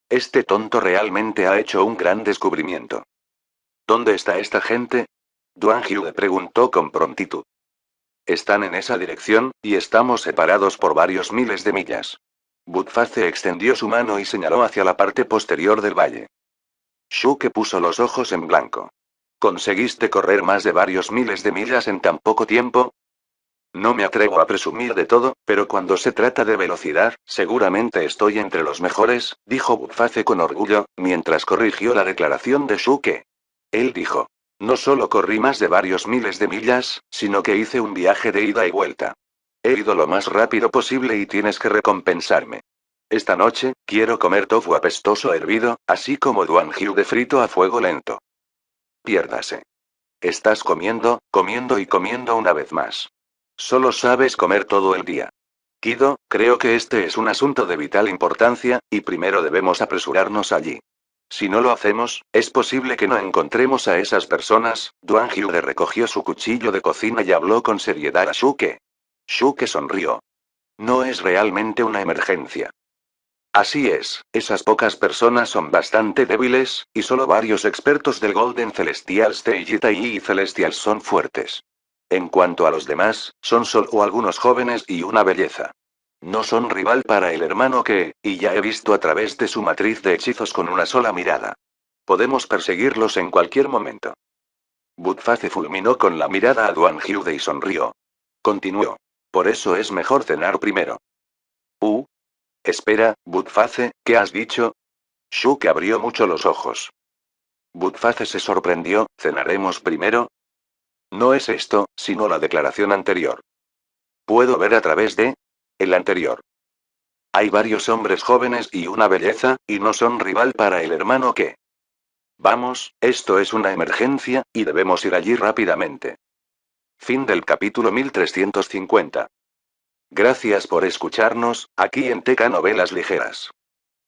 Speaker 1: Este tonto realmente ha hecho un gran descubrimiento. ¿Dónde está esta gente? Duan Hyude preguntó con prontitud. Están en esa dirección, y estamos separados por varios miles de millas. Budface extendió su mano y señaló hacia la parte posterior del valle. Shuke puso los ojos en blanco. ¿Conseguiste correr más de varios miles de millas en tan poco tiempo? No me atrevo a presumir de todo, pero cuando se trata de velocidad, seguramente estoy entre los mejores, dijo Budface con orgullo, mientras corrigió la declaración de Shuke. Él dijo. No solo corrí más de varios miles de millas, sino que hice un viaje de ida y vuelta. He ido lo más rápido posible y tienes que recompensarme. Esta noche, quiero comer tofu apestoso hervido, así como Duan Hyude frito a fuego lento. Piérdase. Estás comiendo, comiendo y comiendo una vez más. Solo sabes comer todo el día. Kido, creo que este es un asunto de vital importancia, y primero debemos apresurarnos allí. Si no lo hacemos, es posible que no encontremos a esas personas. Duan Hyude recogió su cuchillo de cocina y habló con seriedad a Shuke. Shuke sonrió. No es realmente una emergencia. Así es, esas pocas personas son bastante débiles, y solo varios expertos del Golden Celestial Stage y Celestials son fuertes. En cuanto a los demás, son solo algunos jóvenes y una belleza. No son rival para el hermano que, y ya he visto a través de su matriz de hechizos con una sola mirada. Podemos perseguirlos en cualquier momento. Budface fulminó con la mirada a Duan Hyude y sonrió. Continuó. Por eso es mejor cenar primero. Espera, Budface, ¿qué has dicho? Shuke abrió mucho los ojos. Budface se sorprendió, ¿cenaremos primero? No es esto, sino la declaración anterior. ¿Puedo ver a través de? El anterior. Hay varios hombres jóvenes y una belleza, y no son rival para el hermano que. Vamos, esto es una emergencia, y debemos ir allí rápidamente. Fin del capítulo 1350. Gracias por escucharnos, aquí en TK Novelas Ligeras.